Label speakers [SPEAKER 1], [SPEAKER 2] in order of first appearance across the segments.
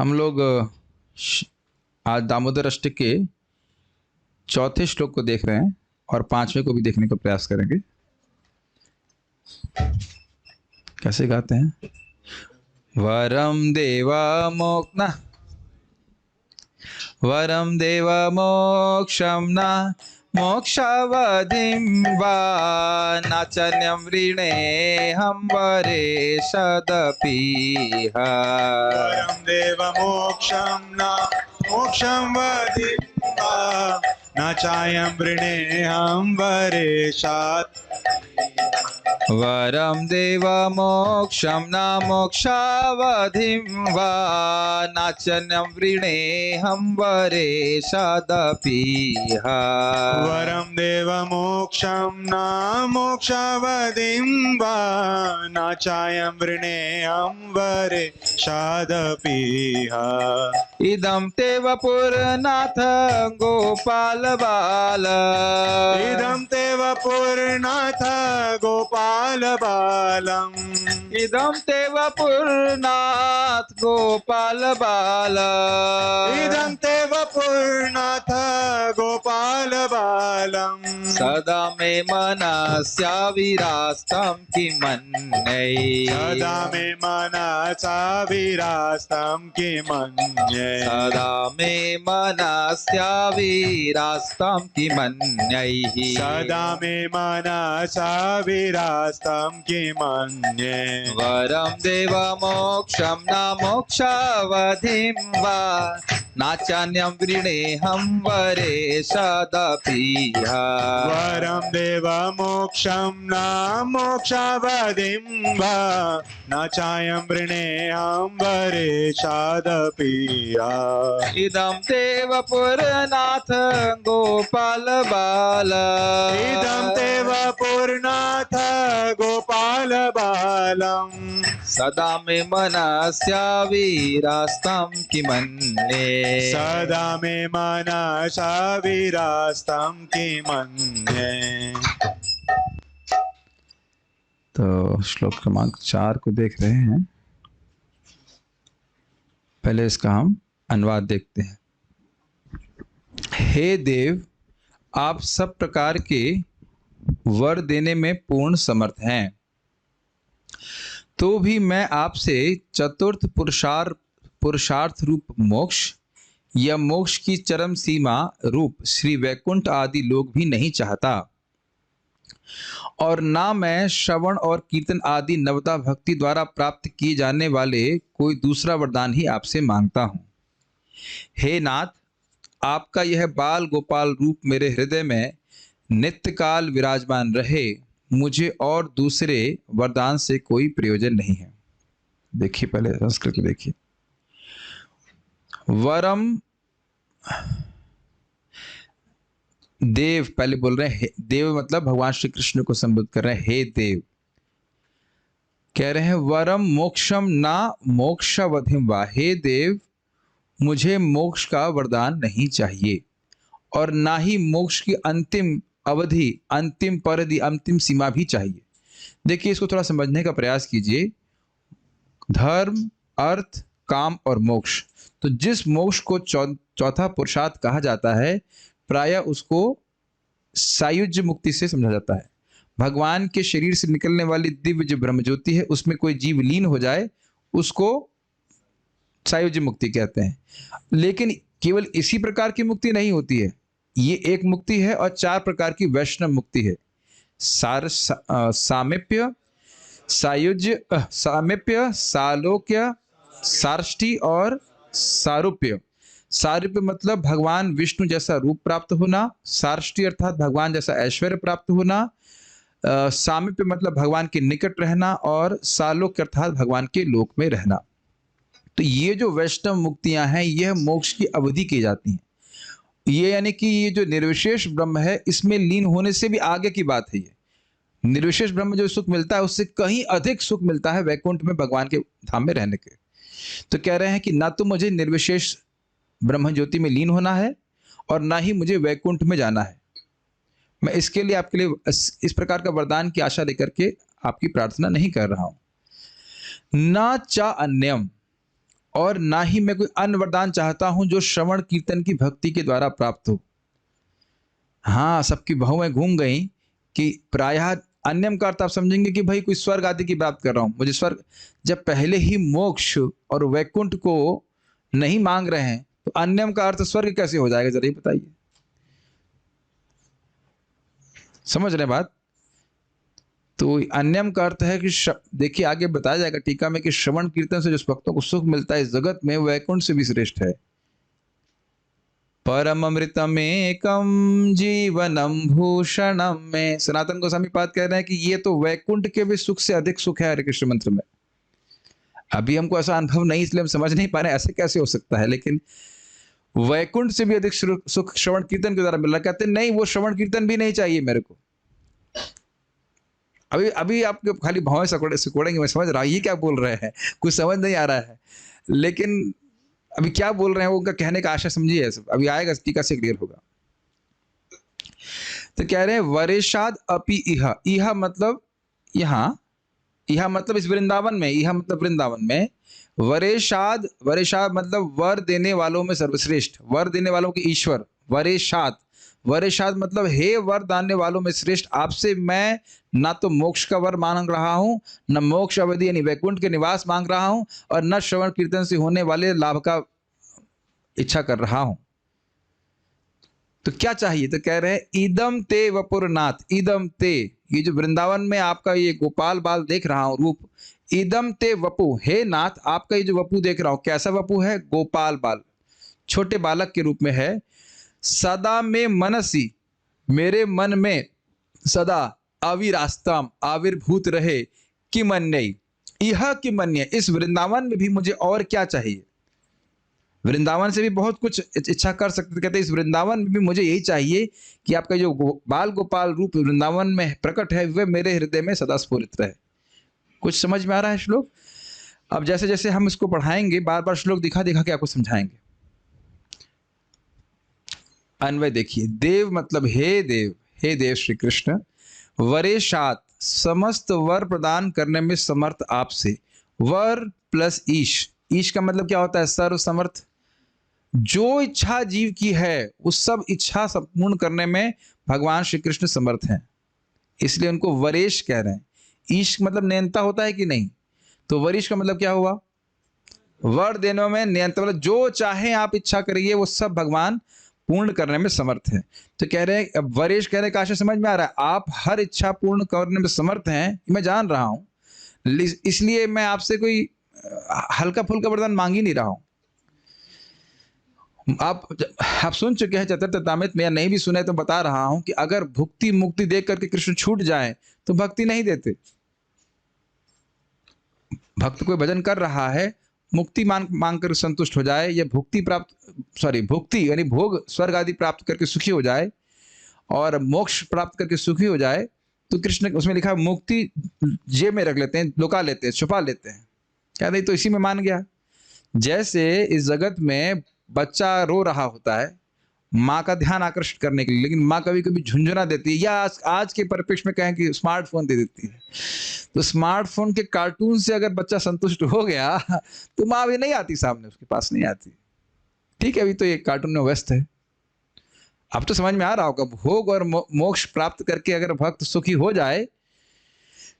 [SPEAKER 1] हम लोग आज दामोदर अष्टक के चौथे श्लोक को देख रहे हैं और पांचवें को भी देखने का प्रयास करेंगे। कैसे गाते हैं? वरम देवा मोक्ष वरम देवा मोक्षम न मोक्षावधिं वा नाचन्यं वृणे हम वरे सदपीह।
[SPEAKER 2] वरं देव मोक्षं न मोक्षं वदिं वा न चायं वृणेऽहं वरेशात्।
[SPEAKER 1] वरम देव मोक्षम न मोक्षावधिं वा नाचन्यं वृणेऽहं वरेशादपीह।
[SPEAKER 2] वरं देव मोक्षं न मोक्षावधिं वा न चायं वृणेऽहं वरेशादपीह।
[SPEAKER 1] इदं ते वपुरनाथ गोपाल बाल
[SPEAKER 2] इदं ते वपुरनाथ गोपाल बालम्।
[SPEAKER 1] इदं ते वपुरनाथ गोपाल बाल
[SPEAKER 2] इदं ते वपुरनाथ गोपाल बालम्।
[SPEAKER 1] सदा मे मनसा विरास्तं किमन्ये।
[SPEAKER 2] सदा मे मनसा विरास्तं किमन्ये।
[SPEAKER 1] सदा मे मनसा विरास्तं किमन्यैः।
[SPEAKER 2] सदा मे मनसा विरास्तं किमन्ये।
[SPEAKER 1] वरं देव मोक्षं न मोक्षावधिं वा नाचान्यं वृणेऽहं वरेशादपीह।
[SPEAKER 2] वरं देव मोक्षं न मोक्षावधिं वा न चायं वृणेऽहं वरेशादपीह।
[SPEAKER 1] इदं ते वपुरनाथ गोपाल बाल
[SPEAKER 2] इदं ते वपुरनाथ गोपाल बालम्।
[SPEAKER 1] सदा मे मनसा विरास्तं किमन्ये।
[SPEAKER 2] सदा मे मनसा विरास्तं किमन्ये।
[SPEAKER 1] तो श्लोक क्रमांक 4 को देख रहे हैं। पहले इसका हम अनुवाद देखते हैं। हे देव, आप सब प्रकार के वर देने में पूर्ण समर्थ हैं, तो भी मैं आपसे चतुर्थ पुरुषार्थ रूप मोक्ष या मोक्ष की चरम सीमा रूप श्री वैकुंठ आदि लोग भी नहीं चाहता, और ना मैं श्रवण और कीर्तन आदि नवता भक्ति द्वारा प्राप्त किए जाने वाले कोई दूसरा वरदान ही आपसे मांगता हूँ। हे नाथ, आपका यह बाल गोपाल रूप मेरे हृदय में नित्य काल विराजमान रहे। मुझे और दूसरे वरदान से कोई प्रयोजन नहीं है। देखिए, पहले संस्कृत को देखिए। वरम देव, पहले बोल रहे हैं देव मतलब भगवान श्री कृष्ण को संबोधित कर रहे हैं। हे देव, कह रहे हैं वरम मोक्षम ना मोक्षावधिं वा। हे देव, मुझे मोक्ष का वरदान नहीं चाहिए और ना ही मोक्ष की अंतिम अवधि, अंतिम परिधि, अंतिम सीमा भी चाहिए। देखिए, इसको थोड़ा समझने का प्रयास कीजिए। धर्म, अर्थ, काम और मोक्ष, तो जिस मोक्ष को चौथा पुरुषार्थ कहा जाता है, प्रायः उसको सायुज्य मुक्ति से समझा जाता है। भगवान के शरीर से निकलने वाली दिव्य जो ब्रह्म ज्योति है, उसमें कोई जीव लीन हो जाए, उसको सायुज्य मुक्ति कहते हैं। लेकिन केवल इसी प्रकार की मुक्ति नहीं होती है, ये एक मुक्ति है और 4 प्रकार की वैष्णव मुक्ति है। सामिप्य, सायुज्य, सामिप्य, सालोक्य, सार्ष्टि और सारूप्य। सारूप्य मतलब भगवान विष्णु जैसा रूप प्राप्त होना, सार्ष्टि अर्थात भगवान जैसा ऐश्वर्य प्राप्त होना, सामिप्य मतलब भगवान के निकट रहना, और सालोक्य अर्थात भगवान के लोक में रहना। तो ये जो वैष्णव मुक्तियां हैं, यह मोक्ष की अवधि की जाती हैं। ये यानी कि ये जो निर्विशेष ब्रह्म है, इसमें लीन होने से भी आगे की बात है। ये निर्विशेष ब्रह्म जो सुख मिलता है, उससे कहीं अधिक सुख मिलता है वैकुंठ में भगवान के धाम में रहने के। तो कह रहे हैं कि ना तो मुझे निर्विशेष ब्रह्म ज्योति में लीन होना है और ना ही मुझे वैकुंठ में जाना है। मैं इसके लिए आपके लिए इस प्रकार का वरदान की आशा लेकर के आपकी प्रार्थना नहीं कर रहा हूं। न चा अन्यम, और ना ही मैं कोई अन्य वरदान चाहता हूं जो श्रवण कीर्तन की भक्ति के द्वारा प्राप्त हो। हाँ, सबकी बहुएं घूम गई कि प्रायः अन्यम का अर्थ आप समझेंगे कि भाई कोई स्वर्ग आदि की प्राप्त कर रहा हूं, मुझे स्वर्ग। जब पहले ही मोक्ष और वैकुंठ को नहीं मांग रहे हैं तो अन्यम का अर्थ स्वर्ग कैसे हो जाएगा, जरा ये बताइए। समझ रहे बात? तो अन्यम का अर्थ है कि देखिए आगे बताया जाएगा टीका में कि श्रवण कीर्तन से जिस भक्तों को सुख मिलता है इस जगत में, वैकुंठ से भी श्रेष्ठ है। परम अमृतम एकम जीवनम भूषणम में सनातन गोस्वामी पाद कह रहे हैं कि ये तो वैकुंठ के भी सुख से अधिक सुख है हरे कृष्ण मंत्र में। अभी हमको ऐसा अनुभव नहीं, इसलिए हम समझ नहीं पा रहे ऐसे कैसे हो सकता है, लेकिन वैकुंठ से भी अधिक सुख श्रवण कीर्तन के द्वारा मिल रहा। कहते नहीं, वो श्रवण कीर्तन भी नहीं चाहिए मेरे को। अभी अभी आपके खाली भाव सिकोड़ेंगे, मैं समझ रहा हूँ ये क्या बोल रहे हैं, कुछ समझ नहीं आ रहा है, लेकिन अभी क्या बोल रहे हैं वो उनका कहने का आशा समझिए, सब अभी आएगा टीका से क्लियर होगा। तो कह रहे हैं वरेशाद अपि इहा, इहा मतलब यहाँ, इहा मतलब इस वृंदावन में, इहा मतलब वृंदावन में। वरेशाद, वरेशाद मतलब वर देने वालों में सर्वश्रेष्ठ, वर देने वालों के ईश्वर। वरेशाद, वरेशाद मतलब हे वर दाने वालों में श्रेष्ठ, आपसे मैं ना तो मोक्ष का वर मांग रहा हूं, न मोक्ष अवधि यानी वैकुंठ के निवास मांग रहा हूं, और न श्रवण कीर्तन से होने वाले लाभ का इच्छा कर रहा हूं। तो क्या चाहिए? तो कह रहे हैं इदम ते वपुरनाथ, इदम ते, ये जो वृंदावन में आपका ये गोपाल बाल देख रहा हूं रूप, इदम ते वपु, हे नाथ आपका ये जो वपु देख रहा हूं, कैसा वपु है? गोपाल बाल, छोटे बालक के रूप में है। सदा में मनसी, मेरे मन में सदा अविरास्तम आविर्भूत रहे, कि मन्य, यह कि मन्य, इस वृंदावन में भी मुझे और क्या चाहिए? वृंदावन से भी बहुत कुछ इच्छा कर सकते थे, कहते इस वृंदावन में भी मुझे यही चाहिए कि आपका जो बाल गोपाल रूप वृंदावन में प्रकट है वह मेरे हृदय में सदा स्फुरित रहे। कुछ समझ में आ रहा है श्लोक? अब जैसे जैसे हम इसको पढ़ाएंगे बार बार श्लोक दिखा दिखा के आपको समझाएंगे। अन्वय देखिए, देव मतलब हे देव, हे देव श्री कृष्ण, वरेशात समस्त वर प्रदान करने में समर्थ आपसे। वर प्लस ईश, ईश का मतलब क्या होता है? सर्व समर्थ। जो इच्छा जीव की है उस सब इच्छा संपूर्ण करने में भगवान श्री कृष्ण समर्थ हैं, इसलिए उनको वरेश कह रहे हैं। ईश मतलब नियंता होता है कि नहीं? तो वरिश का मतलब क्या हुआ? वर देने में नियंता, मतलब जो चाहे आप इच्छा करिए वो सब भगवान पूर्ण करने में समर्थ है। तो कह रहे हैं, अब वरेश कहने का आशय समझ में आ रहा है, आप हर इच्छा पूर्ण करने में समर्थ हैं, मैं जान रहा हूं, इसलिए मैं आपसे कोई हल्का फुल्का वरदान मांग ही नहीं रहा हूं। आप सुन चुके हैं चतुर्थतामित में, या नहीं भी सुने तो बता रहा हूं कि अगर भुक्ति मुक्ति देख करके कृष्ण छूट जाए तो भक्ति नहीं देते। भक्त कोई भजन कर रहा है, मुक्ति मांग कर संतुष्ट हो जाए, या भुक्ति प्राप्त, सॉरी भुक्ति यानी भोग स्वर्ग आदि प्राप्त करके सुखी हो जाए और मोक्ष प्राप्त करके सुखी हो जाए, तो कृष्ण उसमें लिखा मुक्ति जेब में रख लेते हैं, लुका लेते हैं, छुपा लेते हैं। क्या नहीं तो इसी में मान गया। जैसे इस जगत में बच्चा रो रहा होता है माँ का ध्यान आकर्षित करने के लिए, लेकिन माँ कभी कभी झुंझुना देती है, या आज के परिप्रेक्ष्य में कहें कि स्मार्टफोन दे देती है। तो स्मार्टफोन के कार्टून से अगर बच्चा संतुष्ट हो गया तो माँ भी नहीं आती सामने, उसके पास नहीं आती। ठीक है, अभी तो ये कार्टून में व्यस्त है। अब तो समझ में आ रहा होगा, भोग और मोक्ष प्राप्त करके अगर भक्त सुखी हो जाए,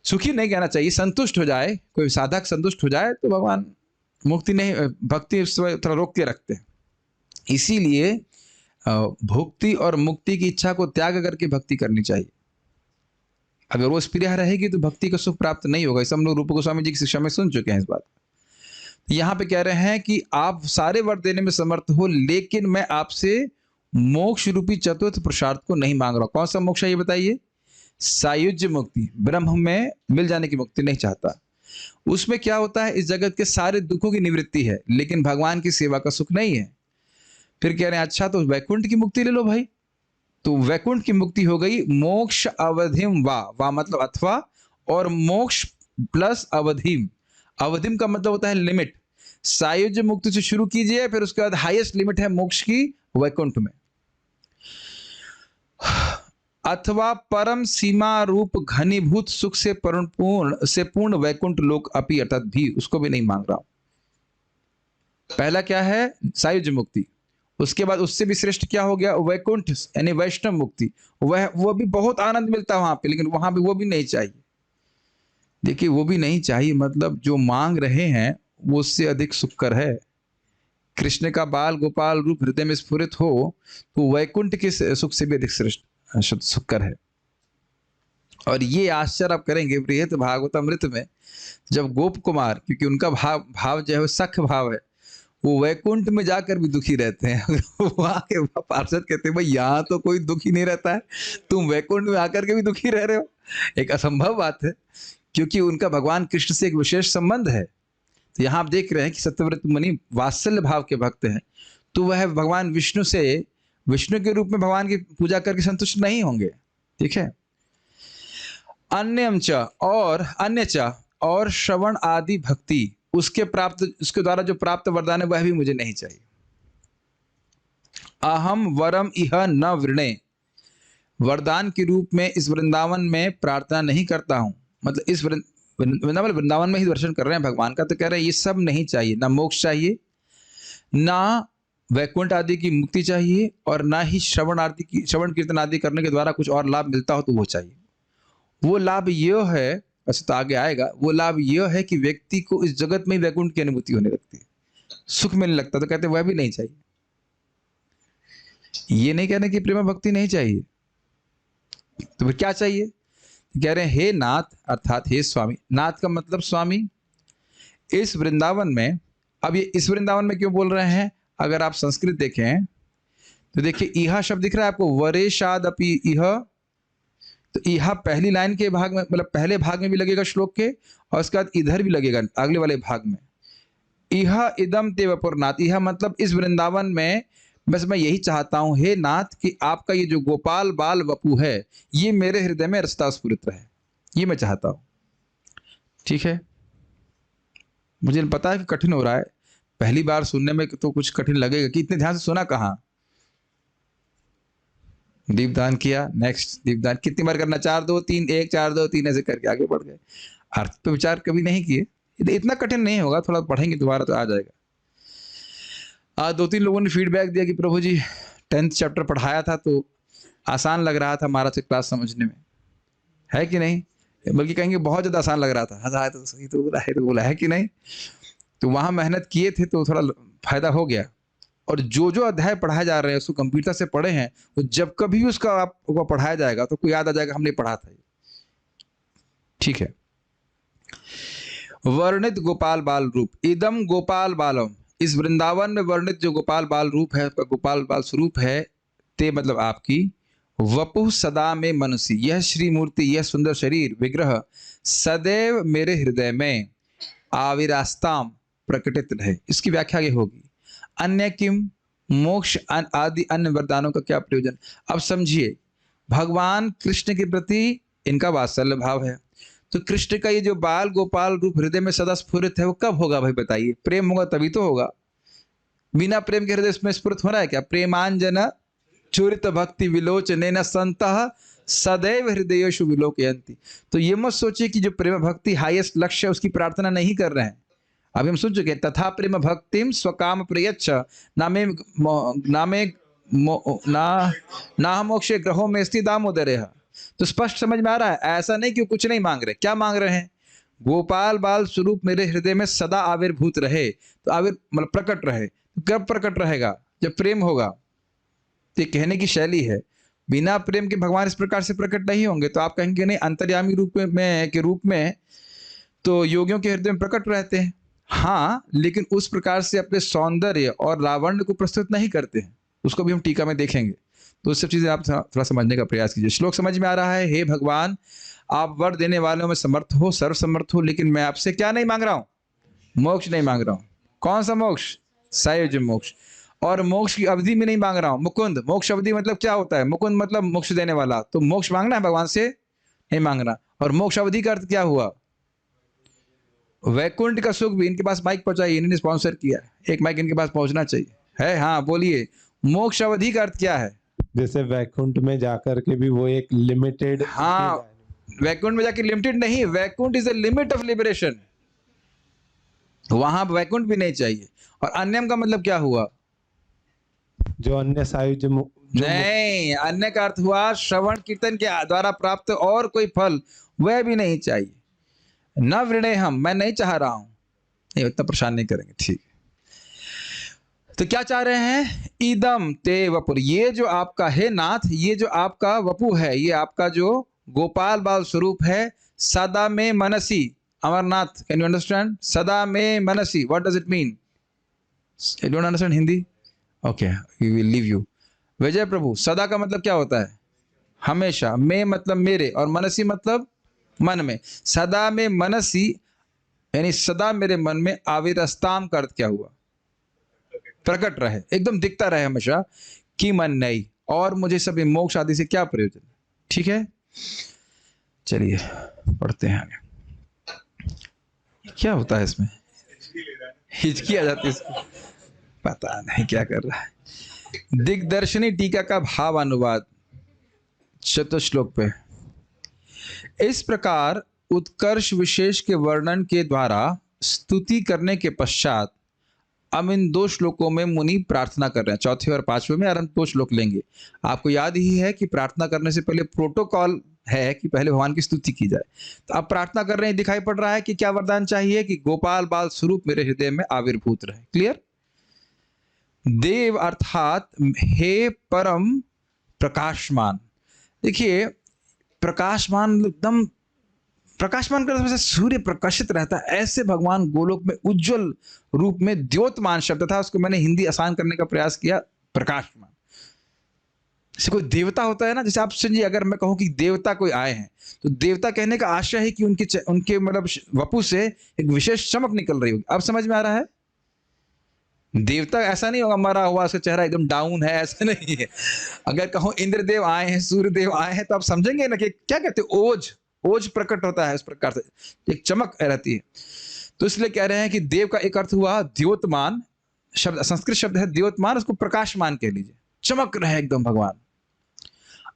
[SPEAKER 1] सुखी नहीं कहना चाहिए, संतुष्ट हो जाए, कोई साधक संतुष्ट हो जाए, तो भगवान मुक्ति नहीं, भक्ति थोड़ा रोक के रखते हैं। इसीलिए भुक्ति और मुक्ति की इच्छा को त्याग करके भक्ति करनी चाहिए। अगर वो स्प्रिया रहेगी तो भक्ति का सुख प्राप्त नहीं होगा। इसे हम लोग रूप गोस्वामी जी की शिक्षा में सुन चुके हैं इस बात। यहाँ पे कह रहे हैं कि आप सारे वर देने में समर्थ हो, लेकिन मैं आपसे मोक्ष रूपी चतुर्थ पुरुषार्थ को नहीं मांग रहा। कौन सा मोक्ष है ये बताइए? सायुज्य मुक्ति, ब्रह्म में मिल जाने की मुक्ति नहीं चाहता। उसमें क्या होता है? इस जगत के सारे दुखों की निवृत्ति है, लेकिन भगवान की सेवा का सुख नहीं है। फिर कह रहे हैं अच्छा तो वैकुंठ की मुक्ति ले लो भाई। तो वैकुंठ की मुक्ति हो गई मोक्ष अवधिम वा मतलब अथवा, और मोक्ष प्लस अवधिम। अवधिम का मतलब होता है लिमिट। सायुज्य मुक्ति से शुरू कीजिए, फिर उसके बाद हाईएस्ट लिमिट है मोक्ष की वैकुंठ में। अथवा परम सीमा रूप घनीभूत सुख से पूर्ण वैकुंठ लोक अपि, अर्थात भी उसको भी नहीं मांग रहा हूं। पहला क्या है? सायुज मुक्ति। उसके बाद उससे भी श्रेष्ठ क्या हो गया? वैकुंठ यानी वैष्णव मुक्ति। वो भी बहुत आनंद मिलता है वहां पे, लेकिन वहां पे वो भी नहीं चाहिए। देखिए वो भी नहीं चाहिए मतलब जो मांग रहे हैं वो उससे अधिक सुखकर है। कृष्ण का बाल गोपाल रूप हृदय में स्फुरित हो तो वैकुंठ के सुख से भी अधिक श्रेष्ठ सुखकर है। और ये आश्चर्य आप करेंगे बृहत भागवतामृत में, जब गोप कुमार, क्योंकि उनका भाव जो है वो सख भाव है, वो वैकुंठ में जाकर भी दुखी रहते हैं। वहां के पार्षद कहते हैं भाई यहाँ तो कोई दुखी नहीं रहता है, तुम वैकुंठ में आकर के भी दुखी रह रहे हो। एक असंभव बात है, क्योंकि उनका भगवान कृष्ण से एक विशेष संबंध है। तो यहाँ आप देख रहे हैं कि सत्यव्रत मुनि वात्सल्य भाव के भक्त हैं, तो वह भगवान विष्णु से, विष्णु के रूप में भगवान की पूजा करके संतुष्ट नहीं होंगे। ठीक है। अन्य और श्रवण आदि भक्ति, उसके द्वारा जो प्राप्त वरदान है वह भी मुझे नहीं चाहिए। अहम वरम इह न वृणे, वरदान के रूप में इस वृंदावन में प्रार्थना नहीं करता हूं। मतलब इस वृंदावन में ही दर्शन कर रहे हैं भगवान का, तो कह रहे हैं ये सब नहीं चाहिए। ना मोक्ष चाहिए, ना वैकुंठ आदि की मुक्ति चाहिए, और ना ही श्रवण कीर्तन आदि करने के द्वारा कुछ और लाभ मिलता हो तो वो चाहिए। वो लाभ ये है, वैसे तो आगे आएगा, वो लाभ यह है कि व्यक्ति को इस जगत में वैकुंठ की अनुभूति होने लगती है, सुख मिलने लगता, तो कहते हैं वह भी नहीं चाहिए। ये नहीं कहने की प्रेम भक्ति नहीं चाहिए, तो फिर क्या चाहिए? कह रहे हैं हे नाथ, अर्थात हे स्वामी। नाथ का मतलब स्वामी। इस वृंदावन में, अब ये इस वृंदावन में क्यों बोल रहे हैं? अगर आप संस्कृत देखें तो देखिए इहा शब्द दिख रहा है आपको, वरेशाद अपि इह। तो इहा पहली लाइन के भाग में, मतलब पहले भाग में भी लगेगा श्लोक के, और उसके बाद इधर भी लगेगा अगले वाले भाग में। इहा इदम ते वपुरनाथ, इहा मतलब इस वृंदावन में बस मैं यही चाहता हूं हे नाथ कि आपका ये जो गोपाल बाल वपु है ये मेरे हृदय में रसता स्फुरित रहे, ये मैं चाहता हूं। ठीक है। मुझे पता है कि कठिन हो रहा है, पहली बार सुनने में तो कुछ कठिन लगेगा कि इतने ध्यान से सुना कहाँ। दीपदान किया, नेक्स्ट दीपदान कितनी बार करना? 4 2 3 1 4 2 3 ऐसे करके आगे बढ़ गए। अर्थ पे विचार कभी नहीं किए। इतना कठिन नहीं होगा, थोड़ा पढ़ेंगे दोबारा तो आ जाएगा। 2-3 लोगों ने फीडबैक दिया कि प्रभु जी 10th चैप्टर पढ़ाया था तो आसान लग रहा था महाराज से क्लास समझने में, है कि नहीं? बल्कि कहेंगे बहुत ज़्यादा आसान लग रहा था। हाँ तो सही तो बोला है, तो बोला है कि नहीं? तो वहाँ मेहनत किए थे तो थोड़ा फायदा हो गया। और जो जो अध्याय पढ़ाए जा रहे हैं उसको गंभीरता से पढ़े हैं, तो जब कभी उसका आपको पढ़ाया जाएगा तो कोई याद आ जाएगा हमने पढ़ा था। ठीक है। वर्णित गोपाल बाल रूप, इदम गोपाल बालम, इस वृंदावन में वर्णित जो गोपाल बाल रूप है, गोपाल बाल स्वरूप है, ते मतलब आपकी, वपु सदा में मनुष्य, यह श्री मूर्ति, यह सुंदर शरीर विग्रह सदैव मेरे हृदय में आविरास्ताम प्रकटित रहे। इसकी व्याख्या ये होगी, अन्य किम, मोक्ष आदि अन्य वरदानों का क्या प्रयोजन? अब समझिए, भगवान कृष्ण के प्रति इनका वात्सल्य भाव है, तो कृष्ण का ये जो बाल गोपाल रूप हृदय में सदा स्फुरित है वो कब होगा भाई बताइए? प्रेम होगा तभी तो होगा। बिना प्रेम के हृदय में स्फुरित हो रहा है क्या? प्रेमांजन चूरित भक्ति विलोचनेन संतः सदैव हृदयेषु विलोकयन्ति। तो ये मत सोचिए कि जो प्रेम भक्ति हाईएस्ट लक्ष्य है उसकी प्रार्थना नहीं कर रहे हैं। अभी हम सुन चुके, तथा प्रेम भक्तिम स्वकाम प्रयच्छ नामे ना मोक्षे ग्रहों में स्थित दामोदर। तो स्पष्ट समझ में आ रहा है, ऐसा नहीं कि कुछ नहीं मांग रहे। क्या मांग रहे हैं? गोपाल बाल स्वरूप मेरे हृदय में सदा आविर्भूत रहे। तो मतलब प्रकट रहे। तो कब प्रकट रहेगा? जब प्रेम होगा। तो कहने की शैली है, बिना प्रेम के भगवान इस प्रकार से प्रकट नहीं होंगे। तो आप कहेंगे नहीं, अंतर्यामी रूप में तो योगियों के हृदय में प्रकट रहते हैं, हाँ, लेकिन उस प्रकार से अपने सौंदर्य और लावण्य को प्रस्तुत नहीं करते हैं। उसको भी हम टीका में देखेंगे। तो सब चीजें आप थोड़ा समझने का प्रयास कीजिए। श्लोक समझ में आ रहा है? हे भगवान, आप वर देने वालों में समर्थ हो, सर्वसमर्थ हो, लेकिन मैं आपसे क्या नहीं मांग रहा हूं? मोक्ष नहीं मांग रहा हूं। कौन सा मोक्ष? सायुज्य मोक्ष। और मोक्ष की अवधि में नहीं मांग रहा हूं। मुकुंद, मोक्ष अवधि मतलब क्या होता है? मुकुंद मतलब मोक्ष देने वाला। तो मोक्ष मांगना है भगवान से? नहीं मांगना। और मोक्ष अवधि का अर्थ क्या हुआ? वैकुंठ का सुख भी। इनके पास माइक पहुंचाइए, इन्होंने स्पॉन्सर किया, एक माइक इनके पास पहुंचना चाहिए है। हाँ बोलिए, मोक्ष अवधि का अर्थ क्या है?
[SPEAKER 2] जैसे वैकुंठ में जाकर के भी वो एक लिमिटेड।
[SPEAKER 1] हाँ, वैकुंठ में जाकर लिमिटेड नहीं, Vaikuntha is the limit of liberation. वहां वैकुंठ भी नहीं चाहिए। और अन्यम का मतलब क्या हुआ?
[SPEAKER 2] जो अन्य सायुज्य
[SPEAKER 1] नहीं, अन्य का अर्थ हुआ श्रवण कीर्तन के द्वारा प्राप्त और कोई फल, वह भी नहीं चाहिए। न वृणे हम, मैं नहीं चाह रहा हूं, नहीं उतना परेशान नहीं करेंगे, ठीक। तो क्या चाह रहे हैं? इदम ते वपुर, ये जो आपका है नाथ, ये जो आपका वपु है, ये आपका जो गोपाल बाल स्वरूप है, सदा में मनसी, अमरनाथ, कैन यू अंडरस्टैंड? सदा में मनसी, what does it mean? You don't understand Hindi? Okay, we will leave you. Vijay Prabhu, सदा का मतलब क्या होता है? हमेशा। में मतलब मेरे, और मनसी मतलब मन में। सदा में मनसी यानी सदा मेरे मन में, आविरस्ताम का अर्थ क्या हुआ? प्रकट रहे, एकदम दिखता रहे हमेशा, कि मन नहीं, और मुझे सभी मोक्ष आदि से क्या प्रयोजन? ठीक है, चलिए पढ़ते हैं आगे। क्या होता है इसमें? हिचकी आ जाती है इसको, पता नहीं क्या कर रहा है। दिग्दर्शनी टीका का भाव अनुवाद, चतुश्लोक पे। इस प्रकार उत्कर्ष विशेष के वर्णन के द्वारा स्तुति करने के पश्चात अब इन 2 श्लोकों में मुनि प्रार्थना कर रहे हैं। चौथे और 5वें में आरंभ 2 श्लोक लेंगे। आपको याद ही है कि प्रार्थना करने से पहले प्रोटोकॉल है कि पहले भगवान की स्तुति की जाए। तो अब प्रार्थना कर रहे हैं, दिखाई पड़ रहा है कि क्या वरदान चाहिए? कि गोपाल बाल स्वरूप मेरे हृदय में आविर्भूत रहे। क्लियर? देव अर्थात हे परम प्रकाशमान। देखिए, प्रकाशमान एकदम प्रकाशमान का जैसे सूर्य प्रकाशित रहता है, ऐसे भगवान गोलोक में उज्जवल रूप में, द्योतमान शब्द था, उसको मैंने हिंदी आसान करने का प्रयास किया, प्रकाशमान। जैसे कोई देवता होता है ना, जैसे आप सुनिए, अगर मैं कहूं कि देवता कोई आए हैं, तो देवता कहने का आशय है कि उनके मतलब वपु से एक विशेष चमक निकल रही होगी। अब समझ में आ रहा है? देवता ऐसा नहीं होगा मरा हुआ, उसका चेहरा एकदम डाउन है, ऐसा नहीं है। अगर कहो इंद्रदेव आए हैं, सूर्यदेव आए हैं, तो आप समझेंगे ना कि क्या कहते हैं, ओज प्रकट होता है, इस प्रकार से एक चमक रहती है। तो इसलिए कह रहे हैं कि देव का एक अर्थ हुआ द्योतमान, शब्द संस्कृत शब्द है द्योतमान, उसको प्रकाशमान कह लीजिए, चमक रहे एकदम भगवान।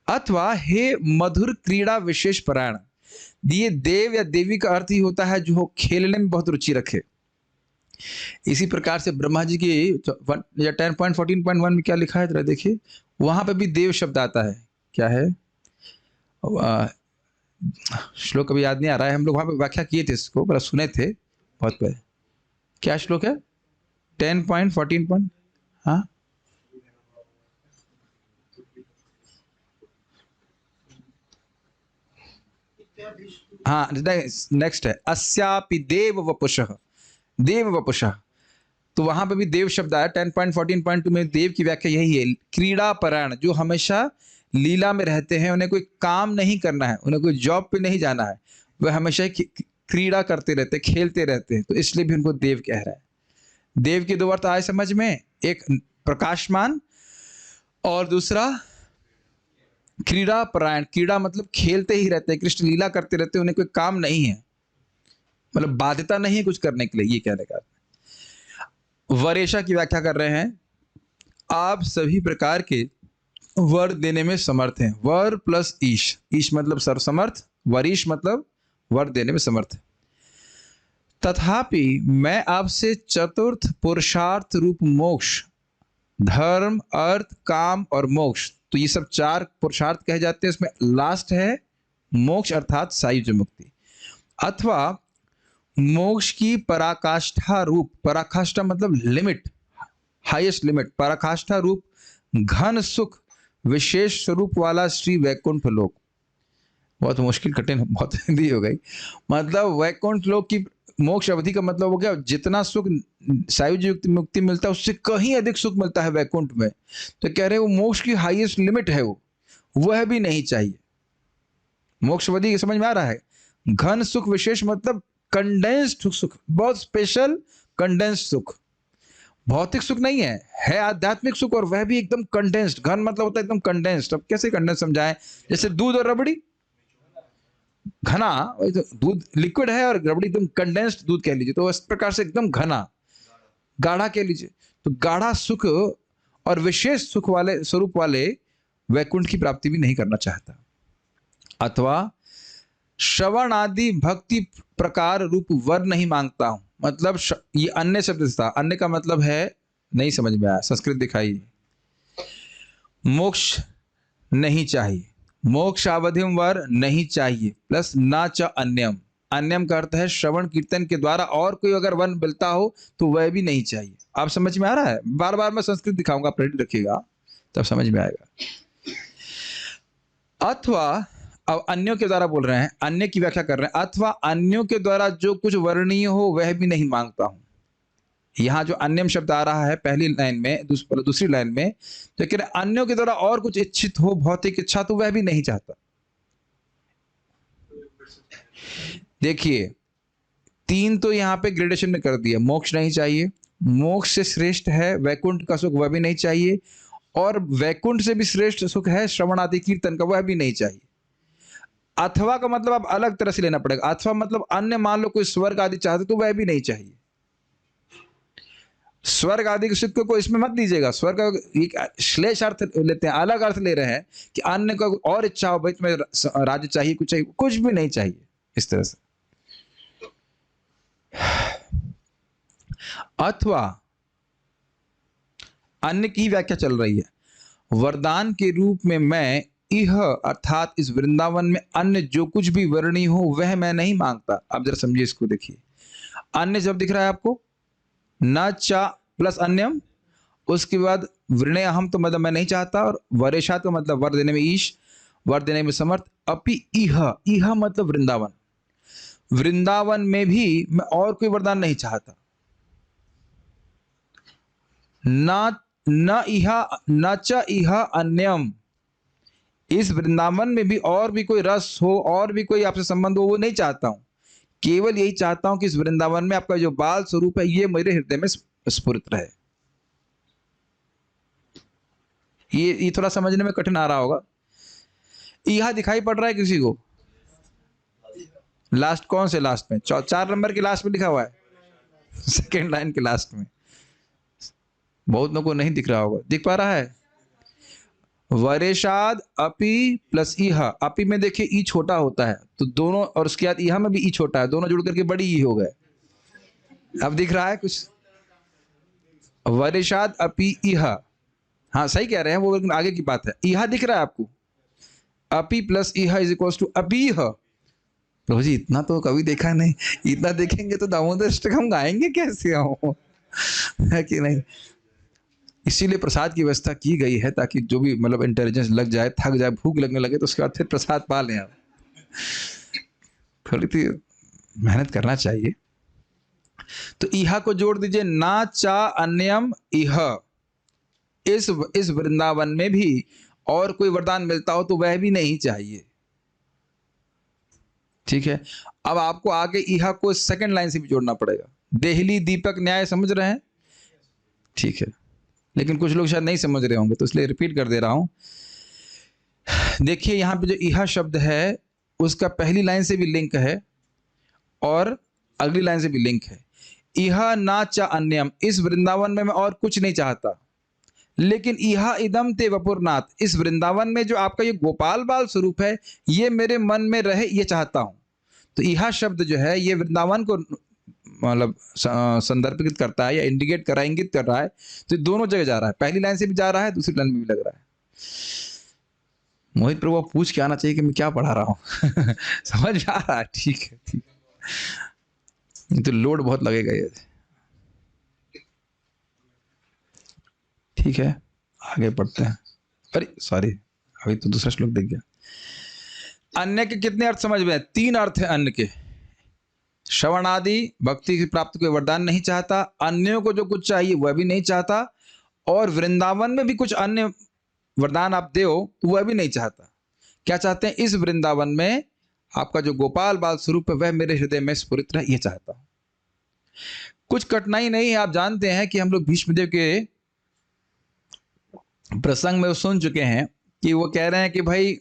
[SPEAKER 1] अथवा हे मधुर क्रीड़ा विशेष परायण, ये देव या देवी का अर्थ ही होता है जो खेलने में बहुत रुचि रखे। इसी प्रकार से ब्रह्मा जी की 10.14.1 में क्या लिखा है जरा देखिए, वहां पे भी देव शब्द आता है। क्या है श्लोक अभी याद नहीं आ रहा है, हम लोग वहां पे व्याख्या किए थे इसको, बड़ा सुने थे बहुत पहले। क्या श्लोक है? 10.14. हाँ, हाँ, नेक्स्ट है अस्यापि देव वपुषः, देव वपुषः। तो वहां पे भी देव शब्द आया। 10.14.2 में देव की व्याख्या यही है, क्रीड़ा परायण, जो हमेशा लीला में रहते हैं, उन्हें कोई काम नहीं करना है, उन्हें कोई जॉब पे नहीं जाना है, वह हमेशा क्रीड़ा करते रहते, खेलते रहते हैं, तो इसलिए भी उनको देव कह रहा है। देव के 2 अर्थ आए समझ में, एक प्रकाशमान और दूसरा क्रीड़ा परायण। क्रीड़ा मतलब खेलते ही रहते हैं, कृष्ण लीला करते रहते हैं, उन्हें कोई काम नहीं है, मतलब बाध्यता नहीं है कुछ करने के लिए, ये कहने का। वरेशा की व्याख्या कर रहे हैं, आप सभी प्रकार के वर देने में समर्थ हैं। वर प्लस ईश, ईश मतलब सर्वसमर्थ, वरीश मतलब वर देने में समर्थ। तथापि मैं आपसे चतुर्थ पुरुषार्थ रूप मोक्ष, धर्म, अर्थ, काम और मोक्ष, तो ये सब 4 पुरुषार्थ कहे जाते हैं, इसमें लास्ट है मोक्ष अर्थात सायुज्य मुक्ति, अथवा मोक्ष की पराकाष्ठा रूप, पराकाष्ठा मतलब लिमिट, हाईएस्ट लिमिट, पराकाष्ठा रूप घन सुख विशेष स्वरूप वाला श्री वैकुंठ लोक। बहुत मुश्किल कठिन बहुत हिंदी हो गई। मतलब वैकुंठ लोक की मोक्ष अवधि का मतलब हो गया जितना सुख सायुज्य मुक्ति मिलता है उससे कहीं अधिक सुख मिलता है वैकुंठ में। तो कह रहे वो मोक्ष की हाईएस्ट लिमिट है, वह भी नहीं चाहिए। मोक्ष अवधि समझ में आ रहा है? घन सुख विशेष मतलब कंडेंस्ड सुख, बहुत स्पेशल कंडेंस्ड सुख, भौतिक सुख नहीं है, है आध्यात्मिक सुख, और वह भी एकदम कंडेंस्ड। घन मतलब होता है एकदम कंडेंस्ड। अब कैसे कंडेंस समझाएं? जैसे दूध और रबड़ी, घना दूध लिक्विड है और रबड़ी एकदम कंडेंस्ड दूध कह लीजिए, तो इस प्रकार से एकदम घना, गाढ़ा कह लीजिए। तो गाढ़ा सुख और विशेष सुख वाले स्वरूप वाले वैकुंठ की प्राप्ति भी नहीं करना चाहता। अथवा श्रवण आदि भक्ति प्रकार रूप वर नहीं मांगता हूं। मतलब ये अन्य शब्द था, अन्य का मतलब है, नहीं समझ में आया, संस्कृत दिखाई। मोक्ष नहीं चाहिए, मोक्ष अवधिम वर नहीं चाहिए, प्लस ना च अन्यम। अन्यम का अर्थ है श्रवण कीर्तन के द्वारा और कोई अगर वन मिलता हो तो वह भी नहीं चाहिए। आप समझ में आ रहा है? बार बार मैं संस्कृत दिखाऊंगा, आप रेडी रखिएगा, तब समझ में आएगा। अथवा, अब अन्यों के द्वारा बोल रहे हैं, अन्य की व्याख्या कर रहे हैं। अथवा अन्यों के द्वारा जो कुछ वर्णीय हो वह भी नहीं मांगता हूं। यहां जो अन्यम शब्द आ रहा है पहली लाइन में, दूसरी लाइन में, तो कह रहे अन्यों के द्वारा और कुछ इच्छित हो, भौतिक इच्छा, तो वह भी नहीं चाहता। देखिए, 3 तो यहां पे ग्रेडेशन में कर दिया। मोक्ष नहीं चाहिए, मोक्ष से श्रेष्ठ है वैकुंठ का सुख, वह भी नहीं चाहिए, और वैकुंठ से भी श्रेष्ठ सुख है श्रवण आदि कीर्तन का, वह भी नहीं चाहिए। अथवा का मतलब आप अलग तरह से लेना पड़ेगा। अथवा मतलब अन्य, मान लो कोई स्वर्ग आदि चाहते तो वह भी नहीं चाहिए। स्वर्ग आदि के सुख को इसमें मत दीजिएगा। स्वर्ग का एक श्लेष अर्थ लेते हैं, अलग अर्थ ले रहे हैं कि अन्य को और इच्छा हो, भाई तुम्हें राज्य चाहिए, कुछ भी नहीं चाहिए, इस तरह से। अथवा अन्य की व्याख्या चल रही है, वरदान के रूप में मैं यह अर्थात इस वृंदावन में अन्य जो कुछ भी वर्णीय हो वह मैं नहीं मांगता। अब जरा समझिए इसको, देखिए अन्य जब दिख रहा है आपको, न चा प्लस अन्यम, उसके बाद वृणय अहम तो मतलब मैं नहीं चाहता, और वरेशा तो मतलब वर देने में ईश, वर देने में समर्थ। अपि इह मतलब वृंदावन, वृंदावन में भी मैं और कोई वरदान नहीं चाहता। न च इह अन्यम, इस वृंदावन में भी और भी कोई रस हो, और भी कोई आपसे संबंध हो, वो नहीं चाहता हूं। केवल यही चाहता हूं कि इस वृंदावन में आपका जो बाल स्वरूप है ये मेरे हृदय में स्फुरित रहे। ये थोड़ा समझने में कठिन आ रहा होगा। यह दिखाई पड़ रहा है किसी को? लास्ट कौन से लास्ट में? 4 नंबर के लास्ट में लिखा हुआ है, सेकेंड लाइन के लास्ट में। बहुत लोगों को नहीं दिख रहा होगा, दिख पा रहा है? वरेशाद अपि प्लस इह, अपि में देखिए ई छोटा होता है तो दोनों, और उसके बाद इहा में भी ई छोटा है, दोनों जुड़ करके बड़ी ई हो गए। अब दिख रहा है कुछ? वरेशाद अपि इह, हाँ सही कह रहे हैं वो, आगे की बात है। इहा दिख रहा है आपको? अपि प्लस इह इज इक्वल्स टू अपीह। प्रभु जी इतना तो कभी देखा नहीं, इतना देखेंगे तो दामोदर अष्टक हम गाएंगे कैसे हो, है कि नहीं? इसीलिए प्रसाद की व्यवस्था की गई है, ताकि जो भी मतलब इंटेलिजेंस लग जाए, थक जाए, भूख लगने लगे, तो उसके बाद फिर प्रसाद पा लें। आप थोड़ी सी मेहनत करना चाहिए। तो इहा को जोड़ दीजिए, ना चा अन्यम इह, इस वृंदावन में भी और कोई वरदान मिलता हो तो वह भी नहीं चाहिए। ठीक है, अब आपको आगे इहा को सेकंड लाइन से भी जोड़ना पड़ेगा। देहली दीपक न्याय समझ रहे हैं? ठीक है, लेकिन कुछ लोग शायद नहीं समझ रहे होंगे तो इसलिए रिपीट कर दे रहा हूं। देखिए यहां पे जो इहा शब्द है उसका पहली लाइन से भी लिंक है और अगली लाइन से भी लिंक है। इहा ना चा अन्यम, इस वृंदावन में मैं और कुछ नहीं चाहता, लेकिन इहा इदम ते वपुरनाथ, इस वृंदावन में जो आपका ये गोपाल बाल स्वरूप है ये मेरे मन में रहे, ये चाहता हूं। तो इहा शब्द जो है ये वृंदावन को मतलब संदर्भित करता है या इंडिकेट कर रहा है, इंगित कर रहा है। तो दोनों जगह जा रहा है, पहली लाइन से भी जा रहा है, दूसरी लाइन में भी लग रहा है। मोहित प्रभु आप पूछ के आना चाहिए कि मैं क्या पढ़ा रहा हूं। समझ में आ रहा है? ठीक है, ठीक है, तो लोड बहुत लगेगा ये। ठीक है, आगे पढ़ते हैं। अरे सॉरी, अभी तो दूसरा श्लोक देख गया। अन्य के कितने अर्थ समझ में? 3 अर्थ है अन्य के। श्रवण आदि भक्ति की प्राप्ति को वरदान नहीं चाहता, अन्यों को जो कुछ चाहिए वह भी नहीं चाहता, और वृंदावन में भी कुछ अन्य वरदान आप दो तो वह भी नहीं चाहता। क्या चाहते हैं? इस वृंदावन में आपका जो गोपाल बाल स्वरूप है वह मेरे हृदय में स्फुरित रहे, ये चाहता हूं। कुछ कठिनाई नहीं है। आप जानते हैं कि हम लोग भीष्मदेव के प्रसंग में सुन चुके हैं कि वो कह रहे हैं कि भाई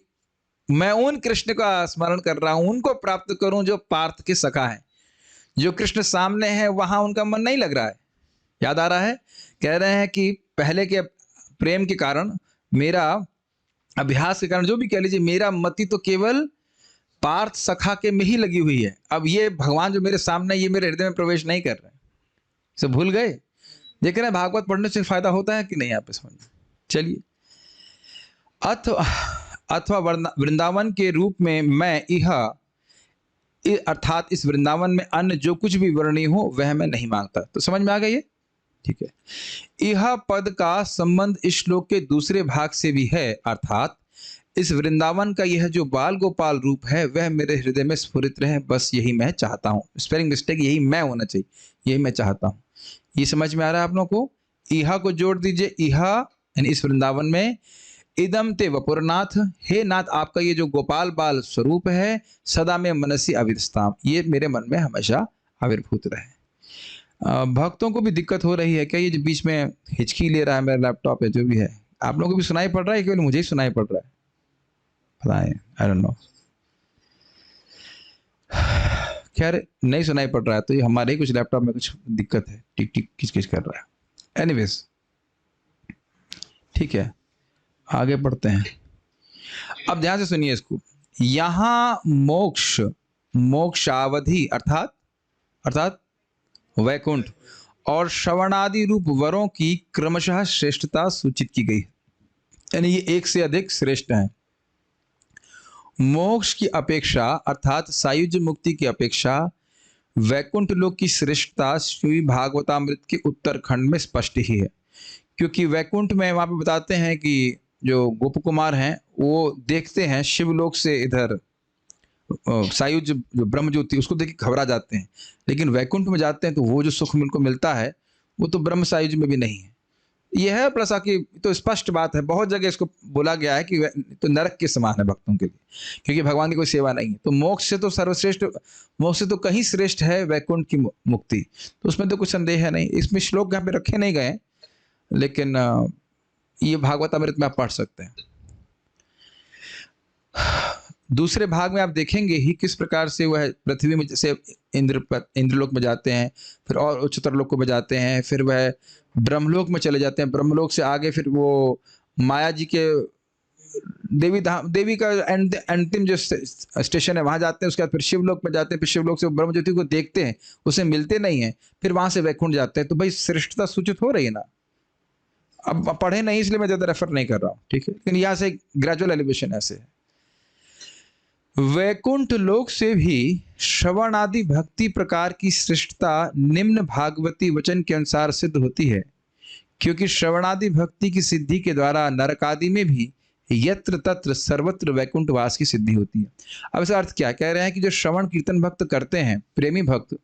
[SPEAKER 1] मैं उन कृष्ण का स्मरण कर रहा हूं, उनको प्राप्त करूं जो पार्थ के सखा है। जो कृष्ण सामने है वहां उनका मन नहीं लग रहा है। याद आ रहा है? कह रहे हैं कि पहले के प्रेम के कारण, मेरा अभ्यास के कारण, जो भी कह लीजिए, मेरा मति तो केवल पार्थ सखा के में ही लगी हुई है। अब ये भगवान जो मेरे सामने, ये मेरे हृदय में प्रवेश नहीं कर रहे हैं, इसे भूल गए। देख रहे हैं भागवत पढ़ने से फायदा होता है कि नहीं आप समझ। चलिए, अथवा वृंदावन के रूप में मैं अर्थात इस वृंदावन में अन्य जो कुछ भी वर्णीय हो वह मैं नहीं मांगता। तो समझ में आ गया ये, ठीक है। यह पद का संबंध इस श्लोक के दूसरे भाग से भी है, अर्थात इस वृंदावन का यह जो बाल गोपाल रूप है वह मेरे हृदय में स्फुरित रहे, बस यही मैं चाहता हूँ। स्पेलिंग मिस्टेक, यही मैं होना चाहिए, यही मैं चाहता हूँ। ये समझ में आ रहा है आप लोगों को? इहा को जोड़ दीजिए, इहा यानी इस वृंदावन में, इदम ते वपुरनाथ, हे नाथ आपका ये जो गोपाल बाल स्वरूप है, सदा में मनसी अविदस्ताम, ये मेरे मन में हमेशा आविर्भूत रहे। भक्तों को भी दिक्कत हो रही है क्या? ये जो बीच में हिचकी ले रहा है मेरा लैपटॉप है, जो भी है, आप लोगों को भी सुनाई पड़ रहा है, केवल मुझे ही सुनाई पड़ रहा है? पता है, आई डोंट नो। खैर नहीं सुनाई पड़ रहा है तो ये हमारे ही कुछ लैपटॉप में कुछ दिक्कत है, टिक टिक किच किच कर रहा है। एनीवेज, ठीक है, आगे बढ़ते हैं। अब ध्यान से सुनिए इसको। यहां मोक्ष, मोक्षावधि अर्थात वैकुंठ और श्रवणादि रूप वरों की क्रमशः श्रेष्ठता सूचित की गई, यानी ये एक से अधिक श्रेष्ठ हैं। मोक्ष की अपेक्षा अर्थात सायुज्य मुक्ति की अपेक्षा वैकुंठ लोक की श्रेष्ठता श्री भागवतामृत के उत्तर खंड में स्पष्ट ही है, क्योंकि वैकुंठ में वहां पे बताते हैं कि जो गोप कुमार हैं वो देखते हैं शिवलोक से इधर सायुज्य जो ब्रह्म ज्योति उसको देख के घबरा जाते हैं, लेकिन वैकुंठ में जाते हैं तो वो जो सुख उनको मिलता है वो तो ब्रह्म सायुज्य में भी नहीं है। यह है प्लस की तो स्पष्ट बात है, बहुत जगह इसको बोला गया है कि तो नरक के समान है भक्तों के लिए, क्योंकि भगवान की कोई सेवा नहीं है। तो मोक्ष से तो सर्वश्रेष्ठ, मोक्ष से तो कहीं श्रेष्ठ है वैकुंठ की मुक्ति, तो उसमें तो कुछ संदेह है नहीं। इसमें श्लोक यहाँ पे रखे नहीं गए, लेकिन ये भागवतामृत में आप पढ़ सकते हैं। दूसरे भाग में आप देखेंगे ही किस प्रकार से वह पृथ्वी में जैसे इंद्रलोक में जाते हैं, फिर और उच्चतर लोक को बजाते हैं, फिर वह ब्रह्मलोक में चले जाते हैं, ब्रह्मलोक से आगे फिर वो माया जी के देवी का अंतिम जो स्टेशन है वहां जाते हैं, उसके बाद फिर शिवलोक में जाते हैं, फिर शिवलोक से ब्रह्म ज्योति को देखते हैं, उसे मिलते नहीं है, फिर वहां से वैकुंठ जाते हैं। तो भाई श्रेष्ठता सूचित हो रही है ना। अब पढ़े नहीं इसलिए मैं ज्यादा रेफर नहीं कर रहा हूँ, ठीक है, लेकिन यहाँ से ग्रेजुअल एलिवेशन ऐसे है। वैकुंठ लोक से भी श्रवण आदि भक्ति प्रकार की श्रेष्ठता निम्न भागवती वचन के अनुसार सिद्ध होती है, क्योंकि श्रवणादि भक्ति की सिद्धि के द्वारा नरक आदि में भी यत्र तत्र सर्वत्र वैकुंठ वास की सिद्धि होती है। अब इसका अर्थ क्या कह रहे हैं कि जो श्रवण कीर्तन भक्त करते हैं, प्रेमी भक्त,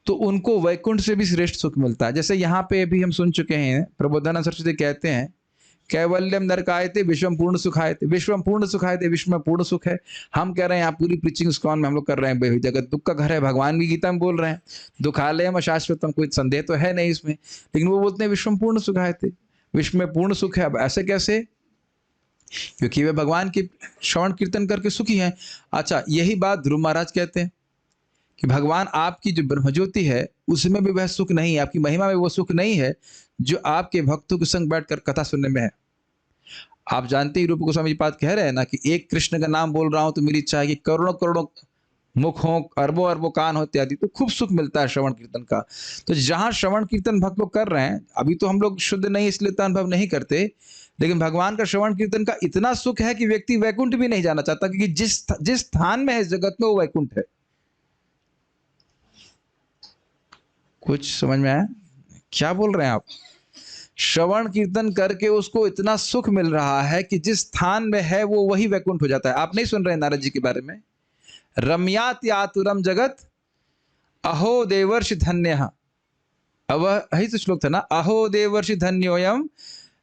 [SPEAKER 1] तो उनको वैकुंठ से भी श्रेष्ठ सुख मिलता है। जैसे यहाँ पे अभी हम सुन चुके हैं, प्रबोधानंद सरस्वती कहते हैं कैवल्यम नरकायते विश्वम पूर्ण सुखायते, विश्वम पूर्ण सुखायते, विश्व में पूर्ण सुख है। हम कह रहे हैं यहाँ पूरी प्रीचिंग स्कॉन में हम लोग कर रहे हैं, जगत दुख का घर है, भगवान भी गीता में बोल रहे हैं दुखालयम अशाश्वतम, कोई संदेह तो है नहीं इसमें, लेकिन वो बोलते हैं विश्वम पूर्ण सुखायते, विश्व में पूर्ण सुख है। अब ऐसे कैसे? क्योंकि वे भगवान की श्रवण कीर्तन करके सुखी हैं। अच्छा, यही बात ध्रुव महाराज कहते हैं कि भगवान आपकी जो ब्रह्मज्योति है उसमें भी वह सुख नहीं है, आपकी महिमा में वो सुख नहीं है जो आपके भक्तों के संग बैठकर कथा सुनने में है। आप जानते ही रूप गोस्वामी जी बात कह रहे हैं ना कि एक कृष्ण का नाम बोल रहा हूं तो मेरी इच्छा है कि करोड़ों करोड़ों मुख हो, अरबों अरबों कान हो इत्यादि, तो खूब सुख मिलता है श्रवण कीर्तन का। तो जहां श्रवण कीर्तन भक्त लोग कर रहे हैं, अभी तो हम लोग शुद्ध नहीं इसलिए तो अनुभव नहीं करते, लेकिन भगवान का श्रवण कीर्तन का इतना सुख है कि व्यक्ति वैकुंठ भी नहीं जाना चाहता, क्योंकि जिस स्थान में है इस जगत में वो वैकुंठ है। कुछ समझ में आया क्या बोल रहे हैं आप? श्रवण कीर्तन करके उसको इतना सुख मिल रहा है कि जिस स्थान में है वो वही वैकुंठ हो जाता है। आप नहीं सुन रहे नारद जी के बारे में? रम्याति आतुरम जगत अहो देवर्षि धन्यः, अब यही तो श्लोक था ना, अहो देवर्षि धन्योयम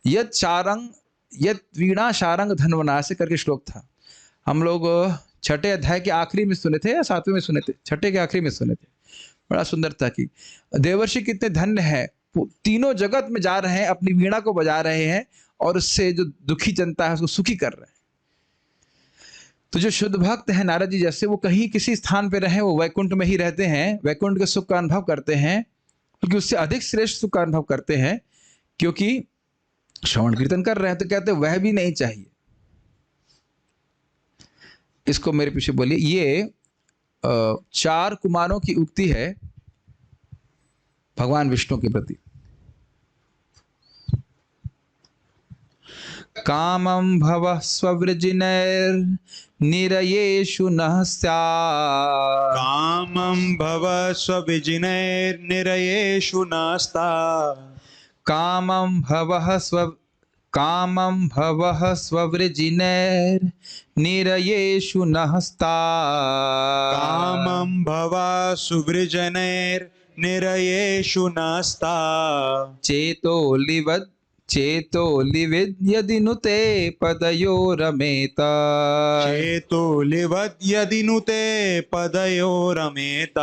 [SPEAKER 1] यद शारंग यद वीणा शारंग धनवना, ऐसे करके श्लोक था। हम लोग छठे अध्याय के आखिरी में सुने थे या सातवें में सुने थे? छठे के आखिरी में सुने थे। बड़ा सुंदर था कि देवर्षि कितने धन्य है, तीनों जगत में जा रहे हैं, अपनी वीणा को बजा रहे हैं और उससे जो दुखी जनता है उसको सुखी कर रहे हैं। तो जो शुद्ध भक्त है नारद जी जैसे, वो कहीं किसी स्थान पे रहे, वो वैकुंठ में ही रहते हैं, वैकुंठ के सुख का अनुभव करते हैं, क्योंकि उससे अधिक श्रेष्ठ सुख का अनुभव करते हैं, क्योंकि श्रवण कीर्तन कर रहे हैं। तो कहते हैं वह भी नहीं चाहिए। इसको मेरे पीछे बोलिए। ये 4 कुमारों की उक्ति है भगवान विष्णु के प्रति। कामं भवः स्ववृजिनैर्निरयेषु नः स्यात्।
[SPEAKER 3] कामं भव स्वविजिनैर्निरयेषु नास्ता।
[SPEAKER 1] कामं भवः स्ववृजिनैर्निरयेषु नः स्यात्।
[SPEAKER 3] कामं भव सुवृजनैर्निरयेषु नास्ता।
[SPEAKER 1] चेतो लिविद्यदि नुते पदयो रमेत।
[SPEAKER 3] चेतो लिवद्यदि नुते पदयो रमेत।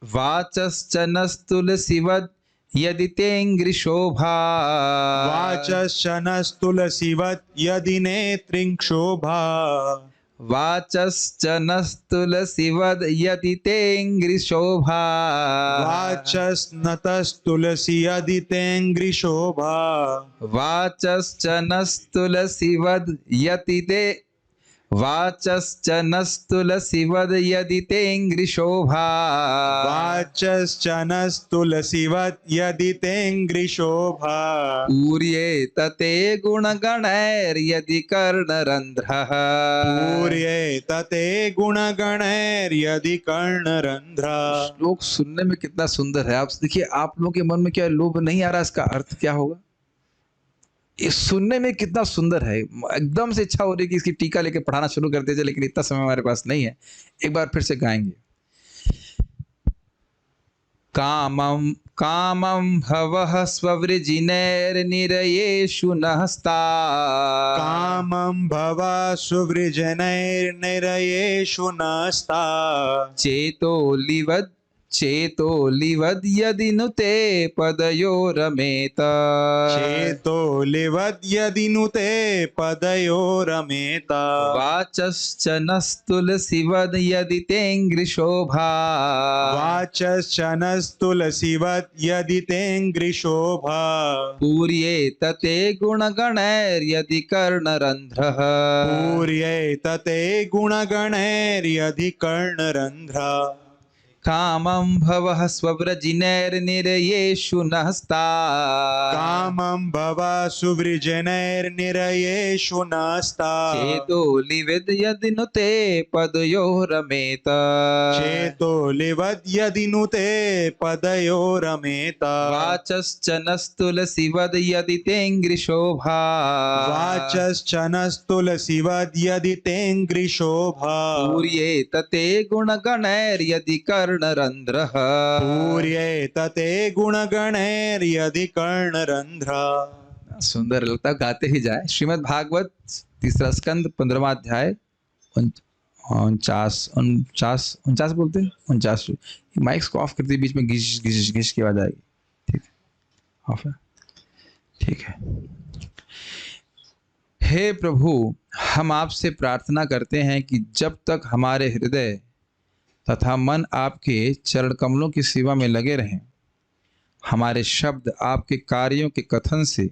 [SPEAKER 1] वाचश्च नस्तुलसीवद् यदि तेऽङ्घ्रिशोभा।
[SPEAKER 3] वाचश्च नस्तुलसीवत् यदि नेत्रिङ्क्षोभा।
[SPEAKER 1] वाचश्च नस्तुलसीवद् यदि तेऽङ्घ्रिशोभा।
[SPEAKER 3] वाचस्नतस्तुलसी यदि तेऽङ्घ्रिशोभा।
[SPEAKER 1] वाचश्च नस्तुलसीवद् यदि तेऽङ्घ्रिशोभा।
[SPEAKER 3] वाचश्च नस्तुलसीवत् यदि तेऽङ्घ्रिशोभा।
[SPEAKER 1] पूर्येत ते गुणगणैर्यदि कर्णरन्ध्रः।
[SPEAKER 3] पूर्येत ते गुणगणैर्यदि कर्णरन्ध्रः।
[SPEAKER 1] श्लोक सुनने में कितना सुंदर है। आप देखिए, आप लोगों के मन में क्या लोभ नहीं आ रहा, इसका अर्थ क्या होगा? ये सुनने में कितना सुंदर है। एकदम से इच्छा हो रही है कि इसकी टीका लेके पढ़ाना शुरू कर दीजिए, लेकिन इतना समय हमारे पास नहीं है। एक बार फिर से गाएंगे। कामं भवः स्ववृजिनैर्निरयेषु नः स्यात्।
[SPEAKER 3] कामं भव सुवृजनैर्निरयेषु नास्ता।
[SPEAKER 1] चेतो लिवद् यदि नुते पदयो रमेत।
[SPEAKER 3] चेतो लिवद्यदि नुते पदयो रमेत।
[SPEAKER 1] वाचश्च नस्तुलसीवद् यदि तेऽङ्घ्रिशोभा।
[SPEAKER 3] वाचश्च नस्तुलसीवत् यदि तेऽङ्घ्रिशोभा।
[SPEAKER 1] पूर्येत ते गुणगणैर्यदि कर्णरन्ध्रः।
[SPEAKER 3] पूर्येत ते गुणगणैर्यदि कर्णरन्ध्रः।
[SPEAKER 1] कामं भवः स्वव्रजिनैर्निरयेषु नः स्यात्।
[SPEAKER 3] कामं भव सुवृजनैर्निरयेषु नास्ता।
[SPEAKER 1] चेतो लिविद् यदि नुते पदयो रमेत।
[SPEAKER 3] चेतो लिवद्यदि नुते पदयो रमेत।
[SPEAKER 1] वाचश्च नस्तुलसीवद् यदि तेऽङ्घ्रिशोभा।
[SPEAKER 3] वाचश्च नस्तुलसीवद् यदि तेऽङ्घ्रिशोभा।
[SPEAKER 1] पूर्येत ते गुणगणैर्यदि कर्णरन्ध्रः।
[SPEAKER 3] पूर्येत ते गुणगणैर्यदि कर्णरन्ध्रः।
[SPEAKER 1] सुंदर लगता है, गाते ही जाए। श्रीमद् भागवत 3रा स्कंद 15वां अध्याय 49 बोलते हैं 49। माइक्स को ऑफ करते बीच में घिस घिस घिस की आवाज आएगी। ठीक है, ऑफ है, ठीक है। हे प्रभु, हम आपसे प्रार्थना करते हैं कि जब तक हमारे हृदय तथा मन आपके चरण कमलों की सेवा में लगे रहें, हमारे शब्द आपके कार्यों के कथन से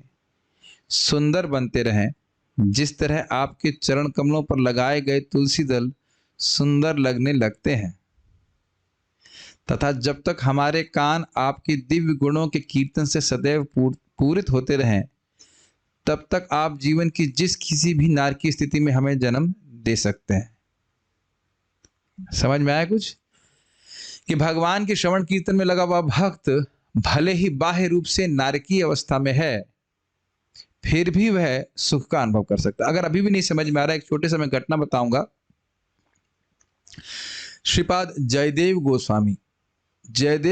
[SPEAKER 1] सुंदर बनते रहें, जिस तरह आपके चरण कमलों पर लगाए गए तुलसी दल सुंदर लगने लगते हैं। तथा जब तक हमारे कान आपके दिव्य गुणों के कीर्तन से सदैव पूरित होते रहें, तब तक आप जीवन की जिस किसी भी नारकीय स्थिति में हमें जन्म दे सकते हैं। समझ में आया कुछ? कि भगवान के श्रवण कीर्तन में लगा हुआ भक्त भले ही बाह्य रूप से नारकीय अवस्था में है, फिर भी वह सुख का अनुभव कर सकता है। अगर अभी भी नहीं समझ में आ रहा है, एक छोटे से मैं घटना बताऊंगा। श्रीपाद जयदेव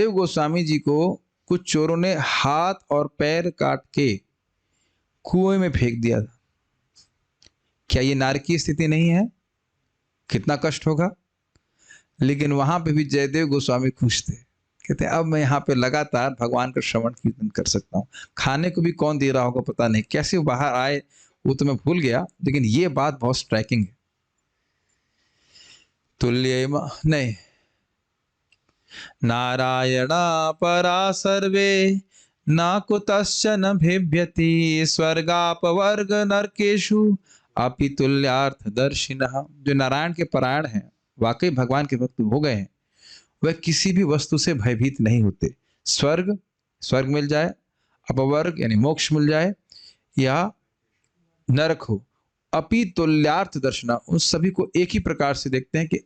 [SPEAKER 1] गोस्वामी जी को कुछ चोरों ने हाथ और पैर काट के कुएं में फेंक दिया था। क्या ये नारकीय स्थिति नहीं है? कितना कष्ट होगा। लेकिन वहां पे भी जयदेव गोस्वामी खुश थे। कहते हैं अब मैं यहाँ पे लगातार भगवान का श्रवण कीर्तन कर सकता हूँ। खाने को भी कौन दे रहा होगा पता नहीं, कैसे वो बाहर आए वो तो मैं भूल गया, लेकिन ये बात बहुत स्ट्राइकिंग है। तुल्य नहीं, नारायणा परा सर्वे न कुतश्चन भिभ्यति स्वर्गापवर्ग नरकेषु अपितुल्यार्थ दर्शिनः, जो नारायण के परायण हैं, वाकई भगवान के भक्त हो गए हैं, वह किसी भी वस्तु से भयभीत नहीं होते। स्वर्ग स्वर्ग मिल जाए, अपवर्ग यानी मोक्ष मिल जाए, या नरक हो, अपितुल्यार्थ दर्शना, उन सभी को एक ही प्रकार से देखते हैं कि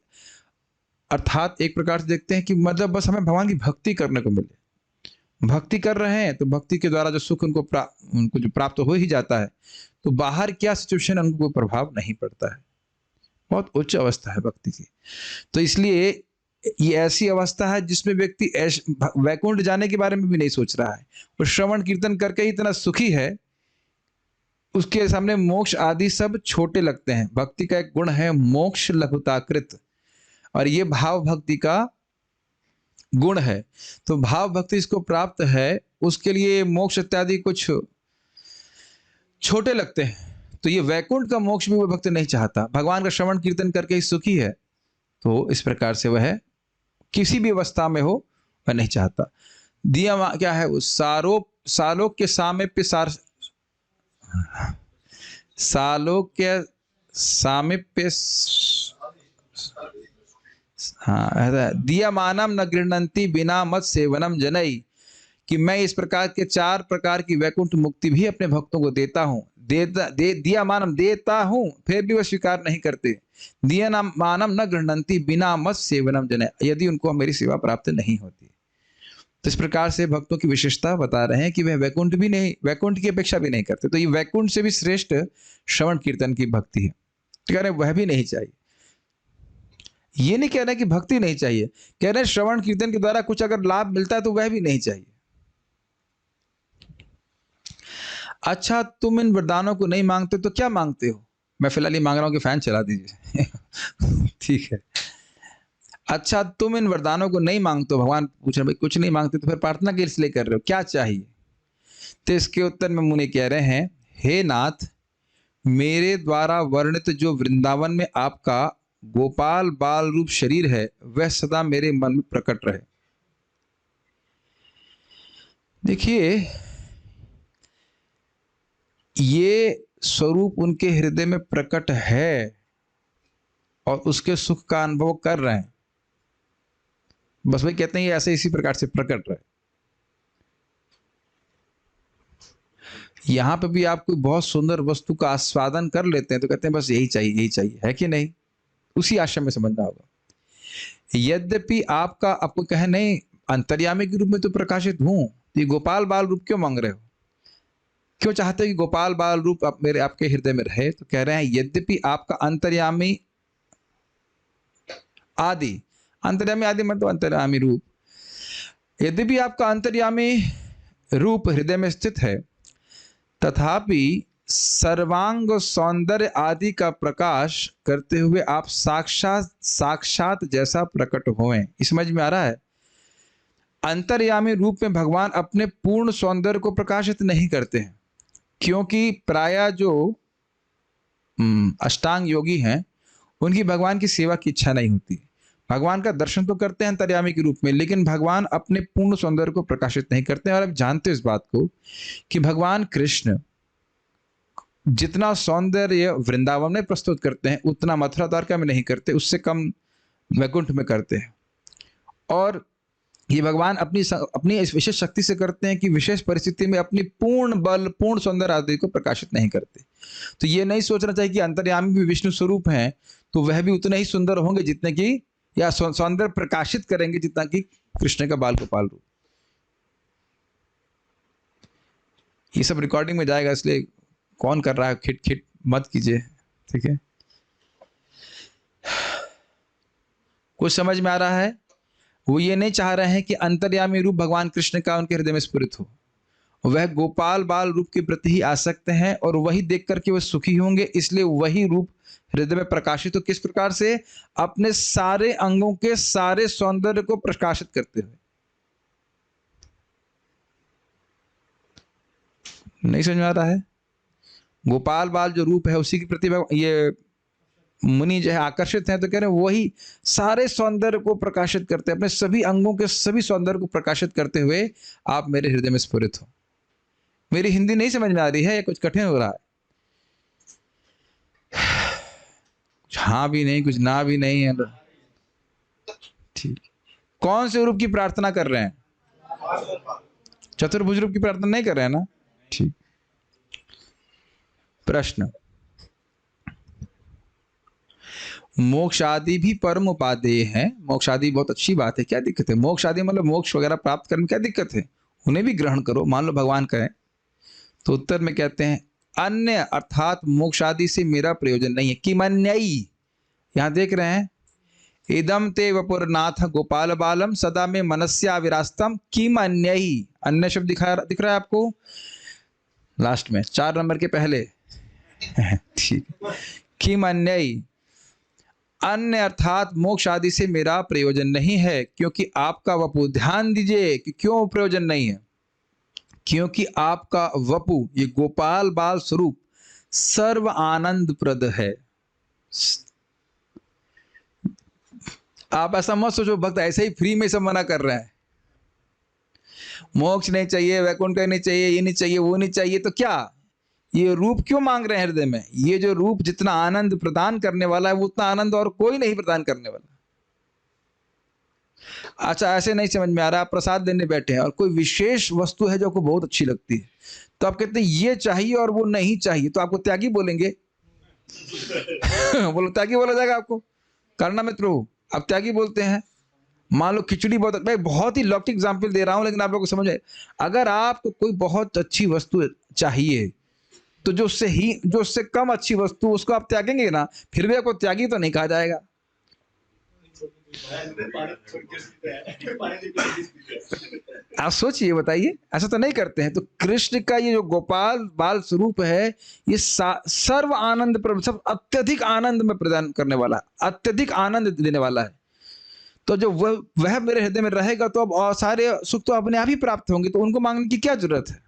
[SPEAKER 1] अर्थात एक प्रकार से देखते हैं कि मतलब बस हमें भगवान की भक्ति करने को मिले। भक्ति कर रहे हैं तो भक्ति के द्वारा जो सुख उनको जो प्राप्त हो ही जाता है, तो बाहर क्या सिचुएशन उनको कोई प्रभाव नहीं पड़ता है। बहुत उच्च अवस्था है भक्ति की। तो इसलिए ये ऐसी अवस्था है जिसमें व्यक्ति वैकुंठ जाने के बारे में भी नहीं सोच रहा है, वो श्रवण कीर्तन करके ही इतना सुखी है, उसके सामने मोक्ष आदि सब छोटे लगते हैं। भक्ति का एक गुण है मोक्ष लघुताकृत, और ये भाव भक्ति का गुण है। तो भाव भक्ति इसको प्राप्त है, उसके लिए मोक्ष इत्यादि कुछ छोटे लगते हैं। तो ये वैकुंठ का मोक्ष भी वह भक्त नहीं चाहता, भगवान का श्रवण कीर्तन करके ही सुखी है। तो इस प्रकार से वह किसी भी अवस्था में हो वह नहीं चाहता। दिया क्या है, उस सालोक के सामीप्य सालोक्य सामीप्य, हाँ, दिया मानम न गृह्णन्ति बिना मत सेवनम जनई, कि मैं इस प्रकार के 4 प्रकार की वैकुंठ मुक्ति भी अपने भक्तों को देता हूँ। दिया मानम देता हूँ, फिर भी वह स्वीकार नहीं करते। दिया मानम न गृह्णन्ति बिना मत सेवनम जनई, यदि उनको मेरी सेवा प्राप्त नहीं होती। तो इस प्रकार से भक्तों की विशेषता बता रहे हैं कि वह वैकुंठ की अपेक्षा भी नहीं करते। तो ये वैकुंठ से भी श्रेष्ठ श्रवण कीर्तन की भक्ति है। तो कह रहे वह भी नहीं चाहिए। ये नहीं कह रहे कि भक्ति नहीं चाहिए, कह रहे श्रवण कीर्तन के द्वारा कुछ अगर लाभ मिलता है तो वह भी नहीं चाहिए। अच्छा, तुम इन वरदानों को नहीं मांगते तो क्या मांगते हो? मैं फिलहाल ये मांग रहा हूं कि फैन चला दीजिए। ठीक है। अच्छा, तुम इन वरदानों को नहीं मांगते हो, भगवान पूछ रहे भाई कुछ नहीं मांगते तो फिर प्रार्थना किस लिए कर रहे हो, क्या चाहिए? तो इसके उत्तर में मुनि कह रहे हैं, हे नाथ, मेरे द्वारा वर्णित जो वृंदावन में आपका गोपाल बाल रूप शरीर है वह सदा मेरे मन में प्रकट रहे। देखिए, ये स्वरूप उनके हृदय में प्रकट है और उसके सुख का अनुभव कर रहे हैं। बस वही कहते हैं ये ऐसे इसी प्रकार से प्रकट रहे। यहां पे भी आप कोई बहुत सुंदर वस्तु का आस्वादन कर लेते हैं तो कहते हैं बस यही चाहिए, है कि नहीं? उसी आशय में समझना होगा। यद्यपि आपको कहे नहीं अंतर्यामी के रूप में तो प्रकाशित हूं, ये गोपाल बाल रूप क्यों मांग रहे हो? क्यों चाहते हो कि गोपाल बाल रूप आपके हृदय में रहे? तो कह रहे हैं यद्यपि आपका अंतर्यामी आदि मतलब अंतर्यामी रूप, यद्यपि आपका अंतर्यामी रूप हृदय में स्थित है, तथापि सर्वांग सौंदर्य आदि का प्रकाश करते हुए आप साक्षात जैसा प्रकट होएं। इस समझ में आ रहा है? अंतर्यामी रूप में भगवान अपने पूर्ण सौंदर्य को प्रकाशित नहीं करते हैं, क्योंकि प्रायः जो अष्टांग योगी हैं उनकी भगवान की सेवा की इच्छा नहीं होती। भगवान का दर्शन तो करते हैं अंतर्यामी के रूप में, लेकिन भगवान अपने पूर्ण सौंदर्य को प्रकाशित नहीं करते हैं। और आप जानते हो इस बात को कि भगवान कृष्ण जितना सौंदर्य वृंदावन में प्रस्तुत करते हैं उतना मथुरा द्वारका में नहीं करते, उससे कम वैकुंठ में करते हैं। और ये भगवान अपनी इस विशेष शक्ति से करते हैं कि विशेष परिस्थिति में अपनी पूर्ण बल पूर्ण सौंदर्य आदि को प्रकाशित नहीं करते। तो ये नहीं सोचना चाहिए कि अंतर्यामी भी विष्णु स्वरूप हैं तो वह भी उतने ही सुंदर होंगे जितने की, या सौंदर्य प्रकाशित करेंगे जितना कि कृष्ण का बाल गोपाल रूप। ये सब रिकॉर्डिंग में जाएगा, इसलिए कौन कर रहा है खिट खिट मत कीजिए, ठीक है? कुछ समझ में आ रहा है? वो ये नहीं चाह रहे हैं कि अंतर्यामी रूप भगवान कृष्ण का उनके हृदय में स्फुरित हो, वह गोपाल बाल रूप के प्रति ही आसक्त हैं और वही देख करके वह सुखी होंगे, इसलिए वही रूप हृदय में प्रकाशित हो। किस प्रकार से? अपने सारे अंगों के सारे सौंदर्य को प्रकाशित करते हुए। नहीं समझ में आ रहा है? गोपाल बाल जो रूप है उसी के प्रति ये मुनि जो है आकर्षित हैं, तो कह रहे हैं वही सारे सौंदर्य को प्रकाशित करते, अपने सभी अंगों के सभी सौंदर्य को प्रकाशित करते हुए आप मेरे हृदय में स्फुरित हो। मेरी हिंदी नहीं समझ में आ रही है या कुछ कठिन हो रहा है? हाँ भी नहीं, कुछ ना भी नहीं है। ठीक, कौन से रूप की प्रार्थना कर रहे हैं? चतुर्भुज रूप की प्रार्थना नहीं कर रहे हैं ना? ठीक। प्रश्न, मोक्ष आदि भी परम उपादेय है। मोक्ष आदि बहुत अच्छी बात है, क्या दिक्कत है? मोक्ष आदि मतलब मोक्ष वगैरह प्राप्त करने में क्या दिक्कत है? उन्हें भी ग्रहण करो, मान लो भगवान कहें। तो उत्तर में कहते हैं अन्य अर्थात मोक्ष आदि से मेरा प्रयोजन नहीं है। किमन्यई, यहां देख रहे हैं, इदम ते वपुरनाथ गोपाल बालम सदा में मनस्या विरास्तम। किमन्यई, अन्य शब्द दिख रहा है आपको लास्ट में 4 नंबर के पहले। ठीक, किमन्यई, अन्य अर्थात मोक्ष आदि से मेरा प्रयोजन नहीं है, क्योंकि आपका वपु, ध्यान दीजिए कि क्यों प्रयोजन नहीं है। क्योंकि आपका वपु, ये गोपाल बाल स्वरूप सर्व आनंद प्रद है। आप ऐसा मत सोचो भक्त ऐसे ही फ्री में सब मना कर रहे हैं, मोक्ष नहीं चाहिए, वैकुंठ नहीं चाहिए, ये नहीं चाहिए, वो नहीं चाहिए, तो क्या ये रूप क्यों मांग रहे हैं हृदय में? ये जो रूप जितना आनंद प्रदान करने वाला है, वो उतना आनंद और कोई नहीं प्रदान करने वाला। अच्छा, ऐसे नहीं समझ में आ रहा, आप प्रसाद देने बैठे हैं और कोई विशेष वस्तु है जो आपको बहुत अच्छी लगती है, तो आप कहते हैं ये चाहिए और वो नहीं चाहिए, तो आपको त्यागी बोलेंगे? बोलो, त्यागी बोला जाएगा आपको? करना मत प्रभु, आप त्यागी बोलते हैं। मान लो खिचड़ी बहुत, मैं बहुत ही लौकिक एग्जाम्पल दे रहा हूं, लेकिन आप लोग को समझ आए। अगर आपको कोई बहुत अच्छी वस्तु चाहिए, तो जो उससे कम अच्छी वस्तु, उसको आप त्यागेंगे ना, फिर भी आपको त्यागी तो नहीं कहा जाएगा। आप सोचिए, बताइए, ऐसा तो नहीं करते हैं। तो कृष्ण का ये जो गोपाल बाल स्वरूप है, ये सर्व आनंद प्रभु, सब अत्यधिक आनंद में प्रदान करने वाला, अत्यधिक आनंद देने वाला है। तो जो वह मेरे हृदय में रहेगा, तो अब और सारे सुख तो अपने आप ही प्राप्त होंगे, तो उनको मांगने की क्या जरूरत है?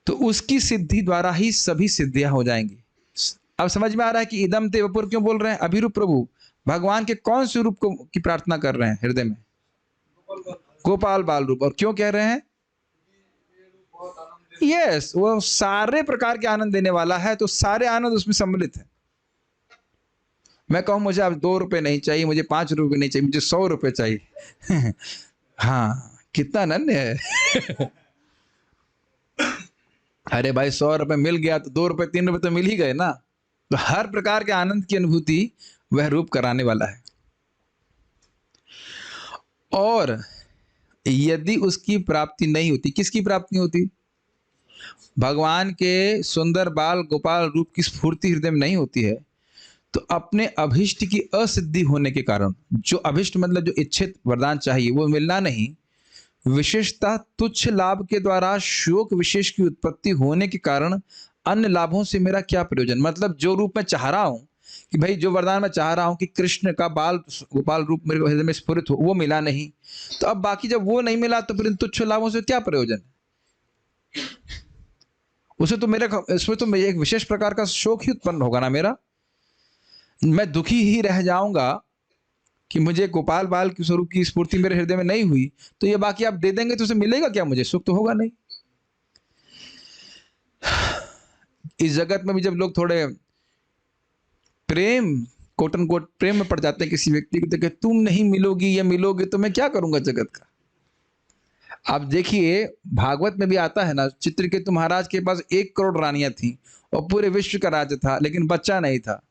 [SPEAKER 1] तो उसकी सिद्धि द्वारा ही सभी सिद्धियां हो जाएंगी। अब समझ में आ रहा है कि इदम ते वपुर क्यों बोल रहे हैं? अभिरूप प्रभु भगवान के कौन से रूप को की प्रार्थना कर रहे हैं हृदय में? गोपाल बाल रूप। और क्यों कह रहे हैं? यस, वो सारे प्रकार के आनंद देने वाला है, तो सारे आनंद उसमें सम्मिलित है। मैं कहूं मुझे अब 2 रुपए नहीं चाहिए, मुझे 5 रुपए नहीं चाहिए, मुझे 100 रुपए चाहिए। हाँ, कितना अनन्य है। अरे भाई, 100 रुपए मिल गया तो 2 रुपए 3 रुपए तो मिल ही गए ना। तो हर प्रकार के आनंद की अनुभूति वह रूप कराने वाला है। और यदि उसकी प्राप्ति नहीं होती, किसकी प्राप्ति होती? भगवान के सुंदर बाल गोपाल रूप की स्फूर्ति हृदय में नहीं होती है, तो अपने अभिष्ट की असिद्धि होने के कारण, जो अभिष्ट मतलब जो इच्छित वरदान चाहिए वो मिलना नहीं, विशेषतः तुच्छ लाभ के द्वारा शोक विशेष की उत्पत्ति होने के कारण अन्य लाभों से मेरा क्या प्रयोजन? मतलब जो रूप मैं चाह रहा हूं कि भाई, जो वरदान मैं चाह रहा हूं कि कृष्ण का बाल गोपाल रूप मेरे हृदय में स्फुरित हो, वो मिला नहीं, तो अब बाकी जब वो नहीं मिला, तो फिर तुच्छ लाभों से क्या प्रयोजन? उसे तो इसमें तो एक विशेष प्रकार का शोक ही उत्पन्न होगा ना मेरा। मैं दुखी ही रह जाऊंगा कि मुझे गोपाल बाल के स्वरूप की स्फूर्ति मेरे हृदय में नहीं हुई, तो ये बाकी आप दे देंगे तो उसे मिलेगा क्या? मुझे सुख तो होगा नहीं। इस जगत में भी जब लोग थोड़े प्रेम, कोट एंड कोट प्रेम में पड़ जाते हैं किसी व्यक्ति को, तो तुम नहीं मिलोगी या मिलोगे तो मैं क्या करूंगा जगत का? आप देखिए, भागवत में भी आता है ना, चित्रकेतु महाराज के पास 1 करोड़ रानियां थी और पूरे विश्व का राज्य था, लेकिन बच्चा नहीं था।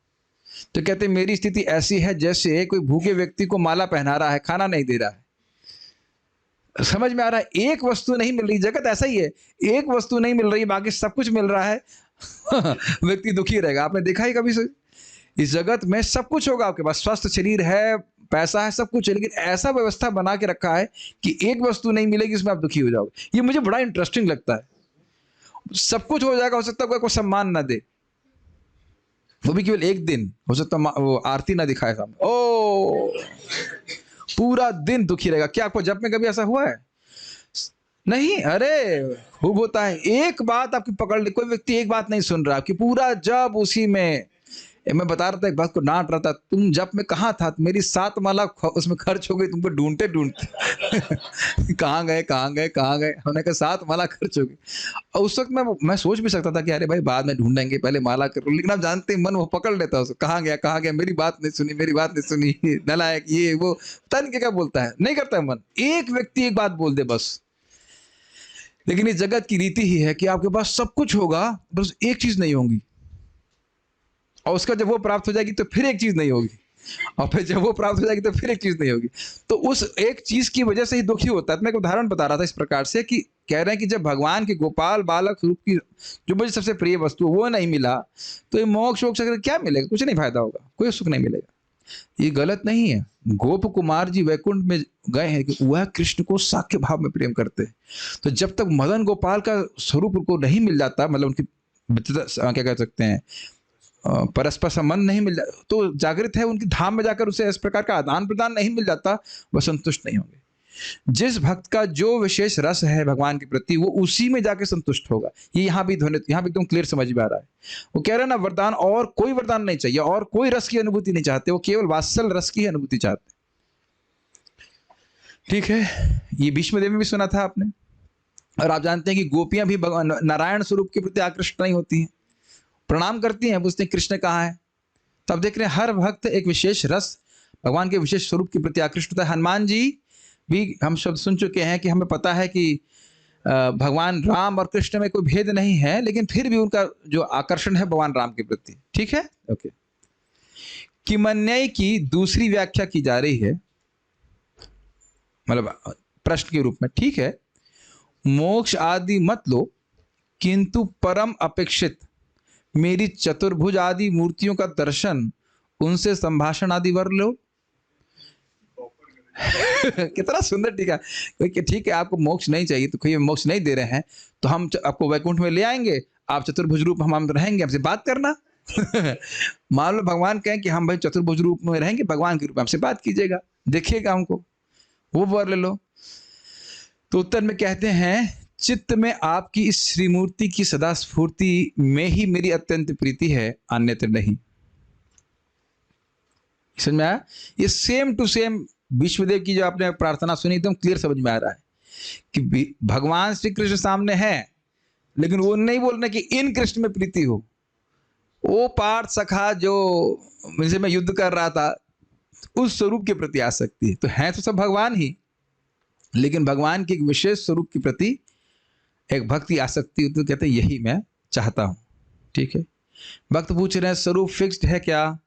[SPEAKER 1] तो कहते मेरी स्थिति ऐसी है जैसे कोई भूखे व्यक्ति को माला पहना रहा है, खाना नहीं दे रहा है। समझ में आ रहा है? एक वस्तु नहीं मिल रही, जगत ऐसा ही है, एक वस्तु नहीं मिल रही, बाकी सब कुछ मिल रहा है। व्यक्ति दुखी रहेगा। आपने देखा ही कभी से? इस जगत में सब कुछ होगा आपके पास, स्वस्थ शरीर है, पैसा है, सब कुछ है, लेकिन ऐसा व्यवस्था बना के रखा है कि एक वस्तु नहीं मिलेगी, इसमें आप दुखी हो जाओगे। ये मुझे बड़ा इंटरेस्टिंग लगता है। सब कुछ हो जाएगा, हो सकता है कोई सम्मान ना दे, वो भी केवल एक दिन, हो सकता वो आरती ना दिखाए सामने, ओ पूरा दिन दुखी रहेगा। क्या आपको जब में कभी ऐसा हुआ है? नहीं। अरे खूब होता है। एक बात आपकी पकड़ ले, कोई व्यक्ति एक बात नहीं सुन रहा, कि पूरा जब उसी में मैं बता रहा था एक बात को, डांट रहा था, तुम जब मैं कहाँ था, मेरी 7 माला उसमें खर्च हो गई तुमको ढूंढते ढूंढते। कहाँ गए कहाँ गए कहाँ गए, हमने कहा 7 माला खर्च हो गई। और उस वक्त मैं सोच भी सकता था कि अरे भाई बाद में ढूंढेंगे, पहले माला कर लो, लेकिन आप जानते हैं मन वो पकड़ लेता है उसको, कहाँ गया, मेरी बात नहीं सुनी, मेरी बात नहीं सुनी, नलायक, ये वो पता नहीं क्या बोलता है, नहीं करता है मन। एक व्यक्ति एक बात बोल दे बस। लेकिन इस जगत की रीति ही है कि आपके पास सब कुछ होगा, बस एक चीज नहीं होगी, और उसका जब वो प्राप्त हो जाएगी तो फिर एक चीज नहीं होगी, और फिर जब वो प्राप्त हो जाएगी तो फिर एक चीज नहीं होगी। तो उस एक चीज की वजह से ही दुखी होता है। तो मैं एक उदाहरण बता रहा था इस प्रकार से कि कह रहे हैं कि जब भगवान के गोपाल बालक रूप की जो मुझे सबसे प्रिय वस्तु वो नहीं मिला, तो ये मोक्ष वोक्ष अगर क्या मिलेगा, कुछ नहीं फायदा होगा, कोई सुख नहीं मिलेगा। ये गलत नहीं है। गोप कुमार जी वैकुंठ में गए हैं कि वह कृष्ण को साक्ष्य भाव में प्रेम करते हैं। तो जब तक मदन गोपाल का स्वरूप उनको नहीं मिल जाता, मतलब उनकी क्या कह सकते हैं, परस्पर संबंध नहीं मिल जाता, तो जागृत है उनकी धाम में जाकर उसे इस प्रकार का आदान प्रदान नहीं मिल जाता, वह संतुष्ट नहीं होंगे। जिस भक्त का जो विशेष रस है भगवान के प्रति, वो उसी में जाके संतुष्ट होगा। ये यहाँ भी एकदम क्लियर समझ में आ रहा है। वो कह रहे हैं ना, वरदान और कोई वरदान नहीं चाहिए, और कोई रस की अनुभूति नहीं चाहते, वो केवल वात्सल रस की अनुभूति चाहते। ठीक है, ये भीष्म देव में भी सुना था आपने। और आप जानते हैं कि गोपियां भी भगवान नारायण स्वरूप के प्रति आकृष्ट नहीं होती हैं, प्रणाम करती हैं, पूछते हैं कृष्ण कहाँ है। तब देख रहे हैं हर भक्त एक विशेष रस भगवान के विशेष स्वरूप के प्रति आकृष्ट होता है। हनुमान जी भी हम शब्द सुन चुके हैं कि हमें पता है कि भगवान राम और कृष्ण में कोई भेद नहीं है, लेकिन फिर भी उनका जो आकर्षण है भगवान राम के प्रति। ठीक है, ओके। किमन्यय की दूसरी व्याख्या की जा रही है, मतलब प्रश्न के रूप में। ठीक है, मोक्ष आदि मत लो, किंतु परम अपेक्षित मेरी चतुर्भुज आदि मूर्तियों का दर्शन, उनसे संभाषण आदि वर लो। कितना सुंदर। ठीक है, ठीक है, आपको मोक्ष नहीं चाहिए तो कोई मोक्ष नहीं दे रहे हैं, तो हम आपको वैकुंठ में ले आएंगे, आप चतुर्भुज रूप हम रहेंगे, हमसे बात करना। मान लो भगवान कहें कि हम भाई चतुर्भुज रूप में रहेंगे, भगवान के रूप में हमसे बात कीजिएगा, देखिएगा हमको, वो वर ले लो। तो उत्तर में कहते हैं, चित्त में आपकी इस श्रीमूर्ति की सदा स्फूर्ति में ही मेरी अत्यंत प्रीति है, अन्यत्र नहीं। समझ में आया? ये सेम टू सेम विश्वदेव की जो आपने प्रार्थना सुनी, एकदम क्लियर समझ में आ रहा है कि भगवान श्री कृष्ण सामने है, लेकिन वो नहीं बोलना कि इन कृष्ण में प्रीति हो। वो पार्थ सखा जो मुझसे मैं युद्ध कर रहा था, उस स्वरूप के प्रति आसक्ति है। तो है तो सब भगवान ही, लेकिन भगवान के एक विशेष स्वरूप के प्रति एक भक्ति आसक्ति होती, तो कहते हैं यही मैं चाहता हूं। ठीक है, भक्त पूछ रहे हैं स्वरूप फिक्स्ड है क्या?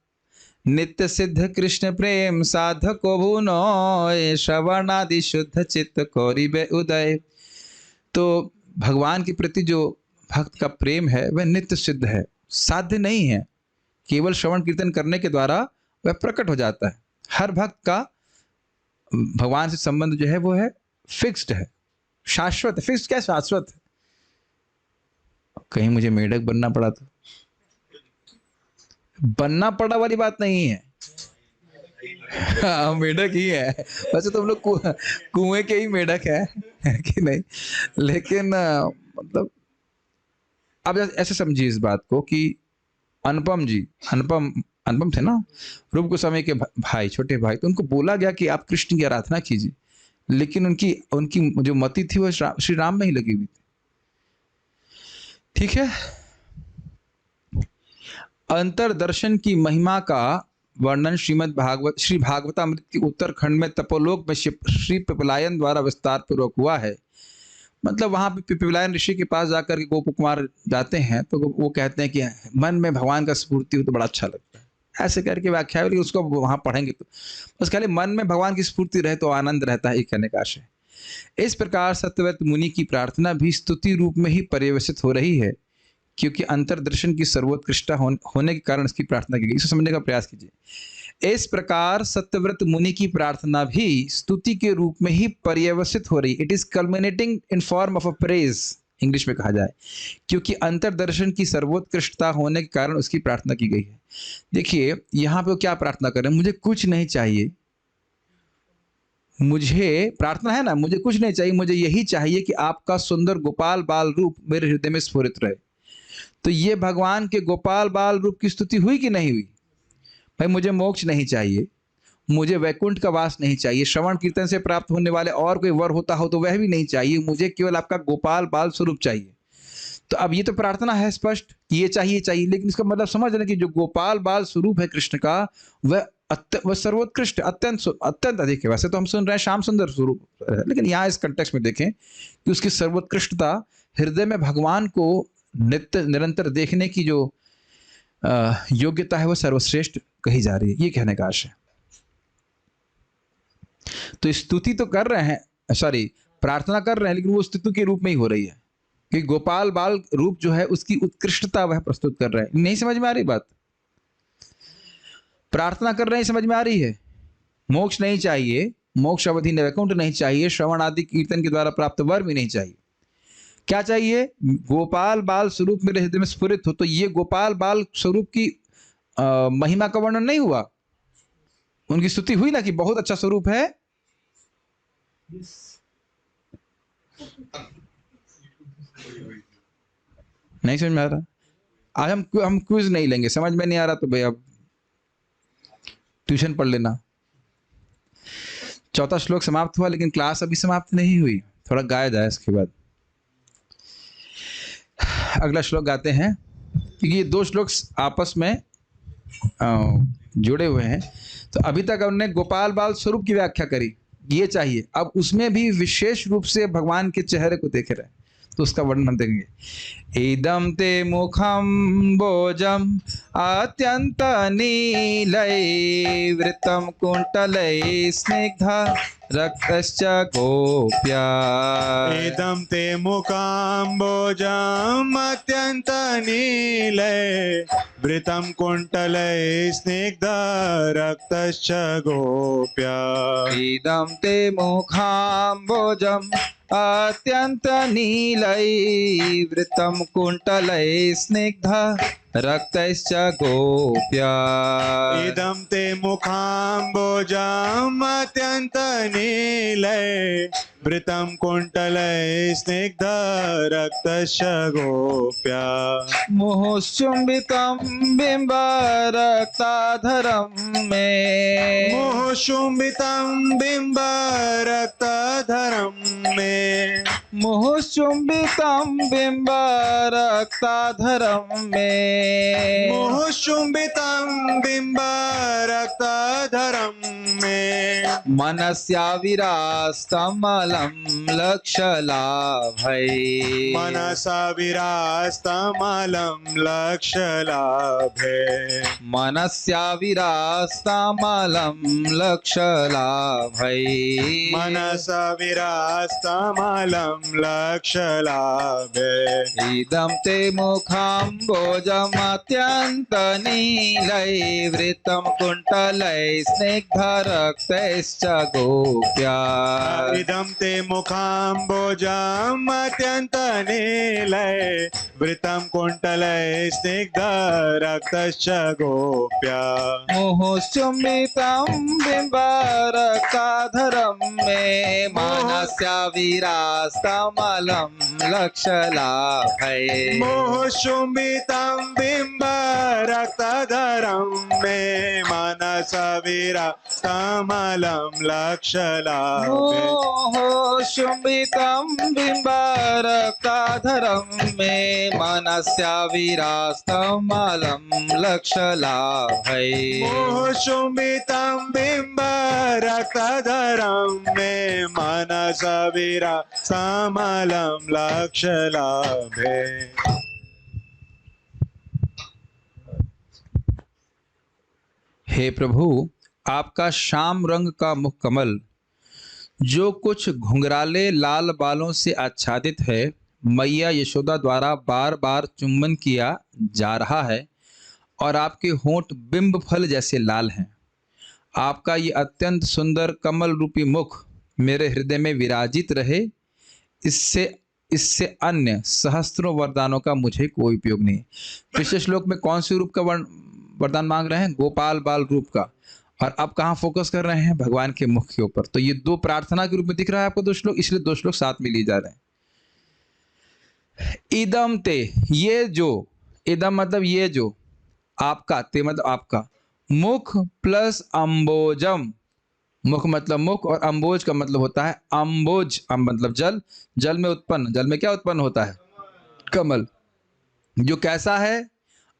[SPEAKER 1] नित्य सिद्ध कृष्ण प्रेम साधको भुनो, श्रवणादि शुद्ध चित्त कौरिबे उदय। तो भगवान के प्रति जो भक्त का प्रेम है वह नित्य सिद्ध है, साध्य नहीं है, केवल श्रवण कीर्तन करने के द्वारा वह प्रकट हो जाता है। हर भक्त का भगवान से संबंध जो है वो है फिक्स्ड है, शाश्वत है। फिक्स्ड क्या शाश्वत है? कहीं मुझे मेढक बनना पड़ा तो बनना पड़ा वाली बात नहीं है। हाँ, मेढक ही है वैसे तो हम लोग कुएं के ही मेढक है कि नहीं, लेकिन मतलब अब ऐसे समझिए इस बात को कि अनुपम थे ना, रूप गोस्वामी के भाई, छोटे भाई, तो उनको बोला गया कि आप कृष्ण की आराधना कीजिए, लेकिन उनकी जो मति थी वो श्री राम में ही लगी हुई थी। ठीक है, अंतरदर्शन की महिमा का वर्णन श्री भागवतामृत के उत्तरखंड में तपोलोक में श्री पिपलायन द्वारा विस्तार पूर्वक हुआ है। मतलब वहां पे पिपलायन ऋषि के पास जाकर के गोप कुमार जाते हैं, तो वो कहते हैं कि मन में भगवान का स्फूर्ति हो तो बड़ा अच्छा लगता है, ऐसे करके व्याख्या है, उसको वहां पढ़ेंगे तो बस खाली मन में भगवान की स्फूर्ति रहे तो आनंद रहता है, ये कहने का आशय। इस प्रकार सत्यव्रत मुनि की प्रार्थना भी स्तुति रूप में ही पर्यवसित हो रही है, क्योंकि अंतरदर्शन की सर्वोत्कृष्टता होने के कारण इसकी प्रार्थना की गई। इसे समझने का प्रयास कीजिए। इस प्रकार सत्यव्रत मुनि की प्रार्थना भी स्तुति के रूप में ही पर्यवसित हो रही, it is culminating in form of a praise, English में कहा जाए, क्योंकि अंतरदर्शन की सर्वोत्कृष्टता होने के कारण उसकी प्रार्थना की गई है। देखिए यहाँ पे वो क्या प्रार्थना कर रहे हैं, मुझे कुछ नहीं चाहिए, मुझे प्रार्थना है ना, मुझे कुछ नहीं चाहिए, मुझे यही चाहिए कि आपका सुंदर गोपाल बाल रूप मेरे हृदय में स्फुरित रहे। तो ये भगवान के गोपाल बाल रूप की स्तुति हुई कि नहीं हुई? भाई मुझे मोक्ष नहीं चाहिए, मुझे वैकुंठ का वास नहीं चाहिए, श्रवण कीर्तन से प्राप्त होने वाले और कोई वर होता हो तो वह भी नहीं चाहिए, मुझे केवल आपका गोपाल बाल स्वरूप चाहिए। तो अब ये तो प्रार्थना है स्पष्ट कि ये चाहिए, लेकिन इसका मतलब समझ लें कि जो गोपाल बाल स्वरूप है कृष्ण का, वह सर्वोत्कृष्ट, अत्यंत अधिक है। वैसे तो हम सुन रहे हैं श्याम सुंदर स्वरूप, लेकिन यहाँ इस कंटेक्स्ट में देखें कि उसकी सर्वोत्कृष्टता, हृदय में भगवान को नित्य निरंतर देखने की जो योग्यता है, वह सर्वश्रेष्ठ कही जा रही है। ये कहने का आशय। तो स्तुति तो कर रहे हैं, प्रार्थना कर रहे हैं, लेकिन वो स्तुति के रूप में ही हो रही है कि गोपाल बाल रूप जो है उसकी उत्कृष्टता वह प्रस्तुत कर रहे हैं। नहीं समझ में आ रही बात? प्रार्थना कर रहे हैं, समझ में आ रही है? मोक्ष नहीं चाहिए, मोक्ष अवधि वैकुंठ नहीं चाहिए, श्रवण आदि कीर्तन के द्वारा प्राप्त वर भी नहीं चाहिए। क्या चाहिए? गोपाल बाल स्वरूप मेरे हृदय में स्फुरित हो। तो ये गोपाल बाल स्वरूप की महिमा का वर्णन नहीं हुआ, उनकी स्तुति हुई ना कि बहुत अच्छा स्वरूप है। नहीं समझ में आ रहा? आज हम क्विज नहीं लेंगे, समझ में नहीं आ रहा तो भाई अब ट्यूशन पढ़ लेना। चौथा श्लोक समाप्त हुआ, लेकिन क्लास अभी समाप्त नहीं हुई, थोड़ा गाया जाए इसके बाद। अगला श्लोक गाते हैं, क्योंकि ये दो श्लोक आपस में जुड़े हुए हैं। तो अभी तक हमने गोपाल बाल स्वरूप की व्याख्या करी, ये चाहिए। अब उसमें भी विशेष रूप से भगवान के चेहरे को देख रहे हैं, तो उसका वर्णन हम देखेंगे। इदम ते मुखम भोजम अत्यंत नीलय वृतम कुंटलय स्निग्धा रक्तश्च गोप्या।
[SPEAKER 3] इदं ते मुकाम्बोजम् अत्यन्त नीलय वृतं कुण्टलैः स्निग्ध रक्तश्च गोप्या।
[SPEAKER 1] इदं ते मुखाम्बोजम् अत्यंत नीलय वृतं कुंटलय स्निग्ध रक्तश्च गोप्या।
[SPEAKER 3] इदं ते मुखाम्बोजम् अत्यन्त नीलय वृतं कुण्टलैः स्निग्ध रक्तश्च गोप्या।
[SPEAKER 1] मुहुश्चुम्बितं बिम्ब रक्ताधरं मे।
[SPEAKER 3] मुहुशुम्बितं बिम्ब रक्ताधरं मे।
[SPEAKER 1] मुहुश्चुम्बितं बिम्ब रक्ताधरं मे।
[SPEAKER 3] मुहुशुम्बितं बिम्ब रक्ताधरं मे।
[SPEAKER 1] मनस्याविरास्तमलं लक्षलाभै।
[SPEAKER 3] मनसा विरास्तमलं लक्षलाभे।
[SPEAKER 1] मनस्याविरास्तमलं लक्षलाभै।
[SPEAKER 3] मनसा विरास्तमलं लक्षलाभे।
[SPEAKER 1] इदं ते मुखाम्बोजमत्यन्त नीलय वृतं कुण्टलैः स्निग्ध रक्तैश्च गोप्या।
[SPEAKER 3] इदं ते मुखाम्बोजम् अत्यन्त नीलय वृतं कुण्टलैः स्निग्ध रक्तश्च गोप्या।
[SPEAKER 1] मुहुश्चुम्बितं बिम्ब रक्ताधरं मे। मनस्याविरास्तमलं लक्षलाभै।
[SPEAKER 3] मुहुशुम्बितं बिम्ब रक्ताधरं मे। मनसा विरास्तमलं लक्षलाभे।
[SPEAKER 1] मुहुश्चुम्बितं बिम्ब रक्ताधरं मे। मनस्याविरास्तमलं लक्षलाभै।
[SPEAKER 3] मुहुशुम्बितं बिम्ब रक्ताधरं मे। मनसा विरास्तमलं लक्षलाभे।
[SPEAKER 1] हे प्रभु, आपका श्याम रंग का मुख कमल जो कुछ घुंघराले लाल बालों से आच्छादित है, मैया यशोदा द्वारा बार बार चुम्बन किया जा रहा है और आपके होंठ बिंब फल जैसे लाल हैं। आपका ये अत्यंत सुंदर कमल रूपी मुख मेरे हृदय में विराजित रहे, इससे अन्य सहस्त्रों वरदानों का मुझे कोई उपयोग नहीं। पिछले श्लोक में कौन से रूप का वरदान मांग रहे हैं? गोपाल बाल रूप का। और अब कहाँ फोकस कर रहे हैं? भगवान के मुख के ऊपर। तो ये दो प्रार्थना के रूप में दिख रहा है आपको दो श्लोक, इसलिए दो श्लोक साथ में लिए जा रहे हैं। इदम ते, ये जो इदम मतलब ये जो, आपका, ते मतलब आपका, मुख प्लस अम्बोजम, मुख मतलब मुख और अम्बोज का मतलब होता है अम्बोज, मतलब जल, जल में उत्पन्न, जल में क्या उत्पन्न होता है, कमल, जो कैसा है,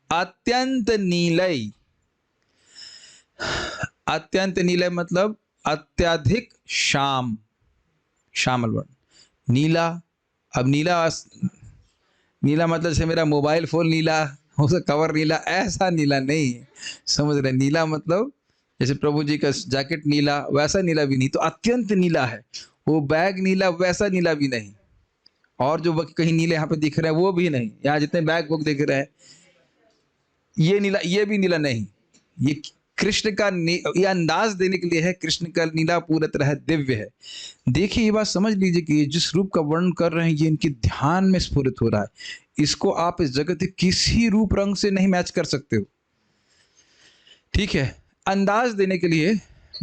[SPEAKER 1] अत्यंत नीलय, अत्यंत नीलय मतलब अत्यधिक श्याम, श्यामल वर्ण, नीला। अब नीला, नीला मतलब जैसे मेरा मोबाइल फोन नीला, उसका कवर नीला, ऐसा नीला नहीं है, समझ रहे, नीला मतलब जैसे प्रभु जी का जैकेट नीला, वैसा नीला भी नहीं, तो अत्यंत नीला है। वो बैग नीला, वैसा नीला भी नहीं, और जो कहीं नीले यहाँ पे दिख रहे हैं वो भी नहीं, यहाँ जितने बैग बुक दिख रहे हैं ये नीला, ये भी नीला नहीं। ये कृष्ण का ये अंदाज देने के लिए है, कृष्ण का नीला पूरी तरह दिव्य है। देखिए ये बात समझ लीजिए कि जिस रूप का वर्णन कर रहे हैं ये इनके ध्यान में स्फुरित हो रहा है, इसको आप इस जगत के किसी रूप रंग से नहीं मैच कर सकते हो, ठीक है। अंदाज देने के लिए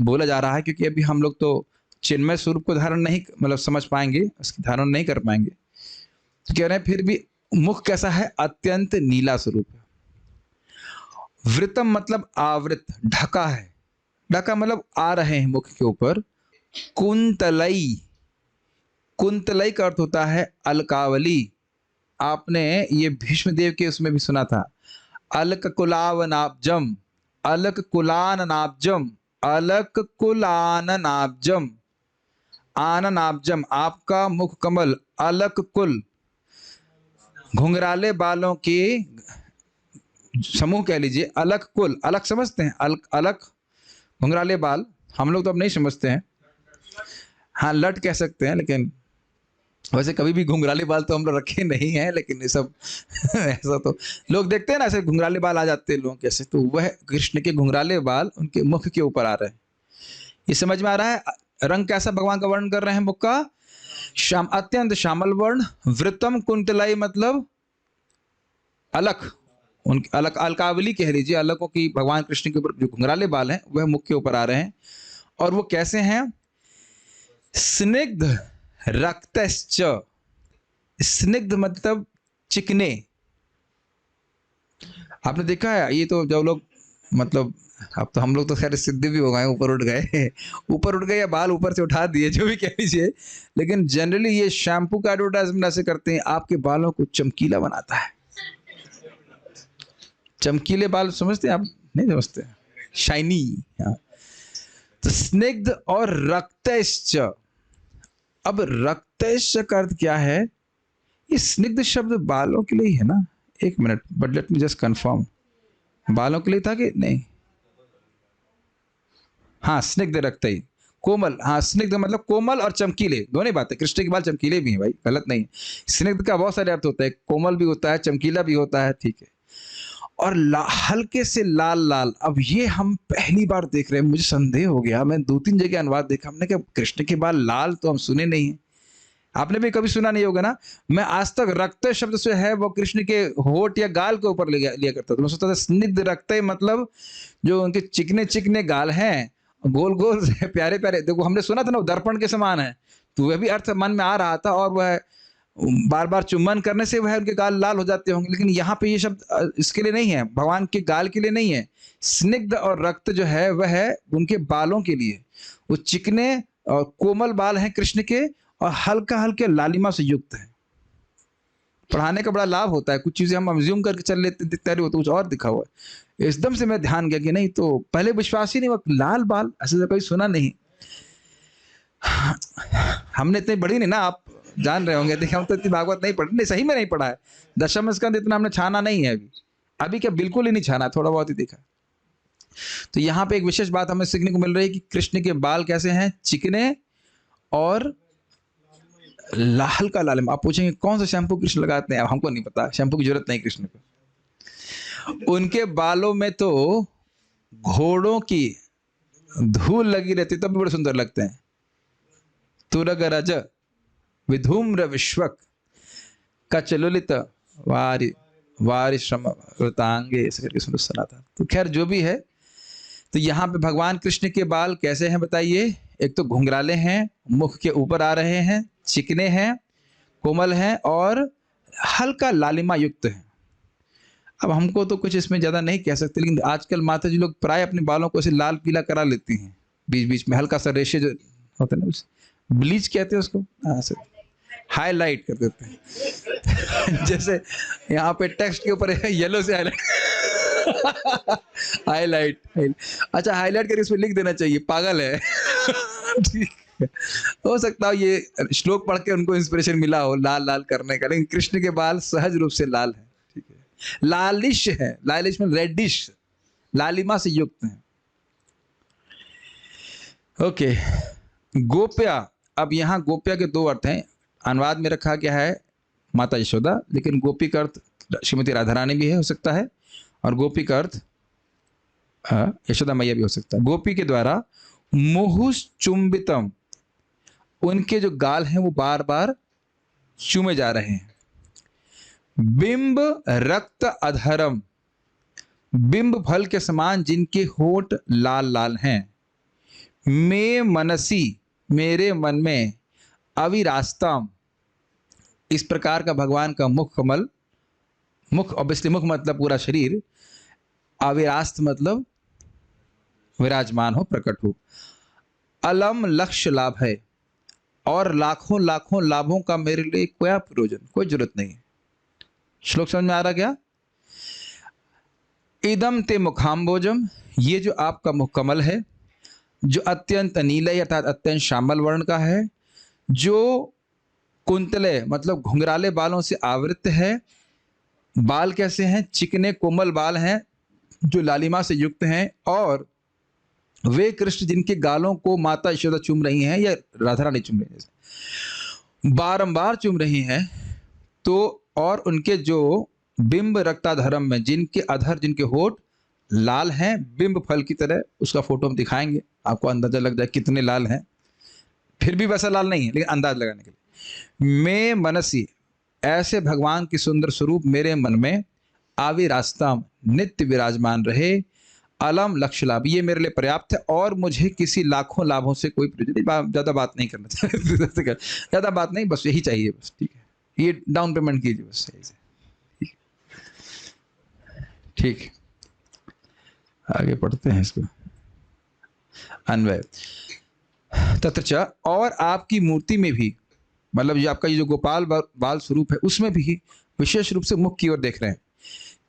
[SPEAKER 1] बोला जा रहा है, क्योंकि अभी हम लोग तो चिन्मय स्वरूप को धारण नहीं, मतलब समझ पाएंगे, उसकी धारण नहीं कर पाएंगे, तो कह रहे हैं फिर भी मुख कैसा है, अत्यंत नीला स्वरूप है। वृतम मतलब आवृत, ढका है, ढका मतलब आ रहे हैं मुख के ऊपर। कुंतलई, कुंतलई का अर्थ होता है अलकावली, आपने ये भीष्मदेव के उसमें भी सुना था, अलक कुलावनाब्जम, अलक कुलाननाब्जम, अलक कुलाननाब्जम, आननाब्जम, आपका मुख कमल अलक कुल, घुंघराले बालों के समूह कह लीजिए, अलक कुल, अलक समझते हैं, अलक घुंघराले बाल, हम लोग तो अब नहीं समझते हैं, हाँ लट कह सकते हैं, लेकिन वैसे कभी भी घुंघराले बाल तो हम लोग रखे नहीं हैं, लेकिन ये सब ऐसा तो लोग देखते हैं ना, ऐसे घुंघराले बाल आ जाते हैं लोगों कैसे, तो वह कृष्ण के घुंघराले बाल उनके मुख के ऊपर आ रहे हैं। ये समझ में आ रहा है, रंग कैसा भगवान का वर्णन कर रहे हैं, मुख का श्याम, अत्यंत श्यामल वर्ण। वृतम कुंतलाई मतलब अलक, उनके अलक, अलकावली कह लीजिए, अलकों की भगवान कृष्ण के ऊपर जो घुंघराले बाल हैं वह मुख के ऊपर आ रहे हैं, और वो कैसे हैं, स्निग्ध रक्तश्च, स्निग्ध मतलब चिकने। आपने देखा है ये तो जब लोग, मतलब अब तो हम लोग तो खैर सिद्धि भी हो गए, ऊपर उठ गए, ऊपर उठ गए या बाल ऊपर से उठा दिए, जो भी कह लीजिए, लेकिन जनरली ये शैम्पू का एडवर्टाइजमेंट ऐसे करते हैं, आपके बालों को चमकीला बनाता है। चमकीले बाल समझते हैं आप, नहीं समझते, शाइनी, हाँ। तो स्निग्ध और रक्तश्च, अब रक्तश्च का अर्थ क्या है, ये स्निग्ध शब्द बालों के लिए ही है ना, एक minute, but let me just confirm, बालों के लिए था कि नहीं, हाँ स्निग्ध रक्त ही, कोमल, हाँ स्निग्ध मतलब कोमल और चमकीले, दोनों बात है, कृष्ण के बाल चमकीले भी हैं भाई, गलत नहीं है, स्निग्ध का बहुत सारे अर्थ होता है, कोमल भी होता है, चमकीला भी होता है, ठीक है, और हल्के से लाल लाल। अब ये हम पहली बार देख रहे हैं, मुझे संदेह हो गया, मैं 2-3 जगह अनुवाद देखा, हमने कहा कृष्ण के बाल लाल तो हम सुने नहीं है, आपने भी कभी सुना नहीं होगा ना, मैं आज तक रक्त शब्द से है वो कृष्ण के होठ या गाल के ऊपर लिया करता था, मैं सोचता था स्निग्ध रक्त मतलब जो उनके चिकने चिकने गाल हैं, गोल गोल से प्यारे प्यारे, देखो हमने सुना था ना दर्पण के समान है, तो वह भी अर्थ मन में आ रहा था, और वह बार बार चुम्बन करने से वह उनके गाल लाल हो जाते होंगे, लेकिन यहाँ पे ये शब्द इसके लिए नहीं है, भगवान के गाल के लिए नहीं है। स्निग्ध और रक्त जो है वह है उनके बालों के लिए, वो चिकने और कोमल बाल हैं कृष्ण के, और हल्का हल्के लालिमा से युक्त है। पढ़ाने का बड़ा लाभ होता है, कुछ चीजें हम अज्यूम करके चल लेते, दिखता नहीं होता, कुछ और दिखा हुआ है, एकदम से मैं ध्यान गया कि नहीं, तो पहले विश्वास ही नहीं हुआ, लाल बाल ऐसे तो कभी सुना नहीं, हमने इतनी बड़ी नहीं ना, आप जान रहे होंगे, देखिए हम तो इतनी भागवत नहीं पढ़े, नहीं सही में नहीं पढ़ा है, दशम स्कंद इतना हमने छाना नहीं है अभी क्या बिल्कुल ही नहीं छाना, थोड़ा बहुत ही देखा। तो यहाँ पे एक विशेष बात हमें सीखने को मिल रही है कि कृष्ण के बाल कैसे हैं, चिकने और लाल का लाल। आप पूछेंगे कौन सा शैम्पू कृष्ण लगाते हैं, हमको नहीं पता, शैम्पू की जरूरत नहीं कृष्ण को, उनके बालों में तो घोड़ों की धूल लगी रहती तब भी बड़े सुंदर लगते हैं। तुरग रज विधूम्र विश्वक कचलुलित वारि वारिश्रम वृतांगे, ऐसे करके सुना था। तो खैर जो भी है, तो यहाँ पे भगवान कृष्ण के बाल कैसे हैं बताइए, एक तो घुंघराले हैं, मुख के ऊपर आ रहे हैं, चिकने हैं, कोमल हैं और हल्का लालिमा युक्त हैं। अब हमको तो कुछ इसमें ज़्यादा नहीं कह सकते, लेकिन आजकल माता जी लोग प्राय अपने बालों को ऐसे लाल पीला करा लेती हैं, बीच बीच में हल्का सा रेशे जो होता है ना, उस ब्लीच कहते हैं उसको, हाँ सर, हाईलाइट कर देते हैं जैसे यहाँ पे टेक्स्ट के ऊपर येलो से हाईलाइट अच्छा हाईलाइट करके इसमें लिख देना चाहिए पागल है ठीक है, हो सकता है ये श्लोक पढ़ के उनको इंस्पिरेशन मिला हो लाल लाल करने का, लेकिन कृष्ण के बाल सहज रूप से लाल है, ठीक है, लालिश है, लालिश में रेडिश, लालिमा से युक्त है। ओके, गोप्या, अब यहाँ गोप्या के दो अर्थ हैं, अनुवाद में रखा गया है माता यशोदा, लेकिन गोपी का अर्थ श्रीमती राधा रानी भी है, हो सकता है, और गोपी का अर्थ यशोदा मैया भी हो सकता है। गोपी के द्वारा मुहुस चुंबितम, उनके जो गाल हैं वो बार बार चूमे जा रहे हैं। बिंब रक्त अधरम, बिंब फल के समान जिनके होठ लाल लाल हैं। मे मनसी, मेरे मन में। अविरास्तम, इस प्रकार का भगवान का मुख कमल, मुख ऑब्वियसली मुख मतलब पूरा शरीर, अविरास्त मतलब विराजमान हो, प्रकट हो। अलम लक्ष्य लाभ है, और लाखों लाखों लाभों का मेरे लिए कोई प्रयोजन, कोई जरूरत नहीं है। श्लोक समझ में आ रहा क्या? इदम ते मुखाम्बोजम, ये जो आपका मुख कमल है, जो अत्यंत नीले अर्थात अत्यंत श्यामल वर्ण का है, जो कुंतले मतलब घुंघराले बालों से आवृत है। बाल कैसे हैं? चिकने कोमल बाल हैं जो लालिमा से युक्त हैं, और वे कृष्ण जिनके गालों को माता यशोदा चूम रही हैं या राधा रानी चूम रही हैं, बारंबार चूम रही हैं, तो और उनके जो बिंब रक्ताधरम में, जिनके अधर, जिनके होठ लाल हैं बिंब फल की तरह, उसका फोटो हम दिखाएंगे, आपको अंदाजा लग जाए कितने लाल हैं, फिर भी वैसा लाल नहीं है लेकिन अंदाज लगाने के लिए। मैं मनसी, ऐसे भगवान की सुंदर स्वरूप मेरे मन में। आविरास्ताम, नित्य विराजमान रहे। अलम लक्ष्य लाभ, ये मेरे लिए पर्याप्त है, और मुझे किसी लाखों लाभों से कोई प्रयोजन नहीं। ज़्यादा बात नहीं करना चाहिए ज़्यादा बात नहीं, बस यही चाहिए बस, ठीक है, ये डाउन पेमेंट कीजिए बस, सही से, ठीक। आगे पढ़ते हैं इसको। अन्वय तत्र, और आपकी मूर्ति में भी, मतलब जो आपका ये जो गोपाल बाल स्वरूप है उसमें भी विशेष रूप से मुख की ओर देख रहे हैं।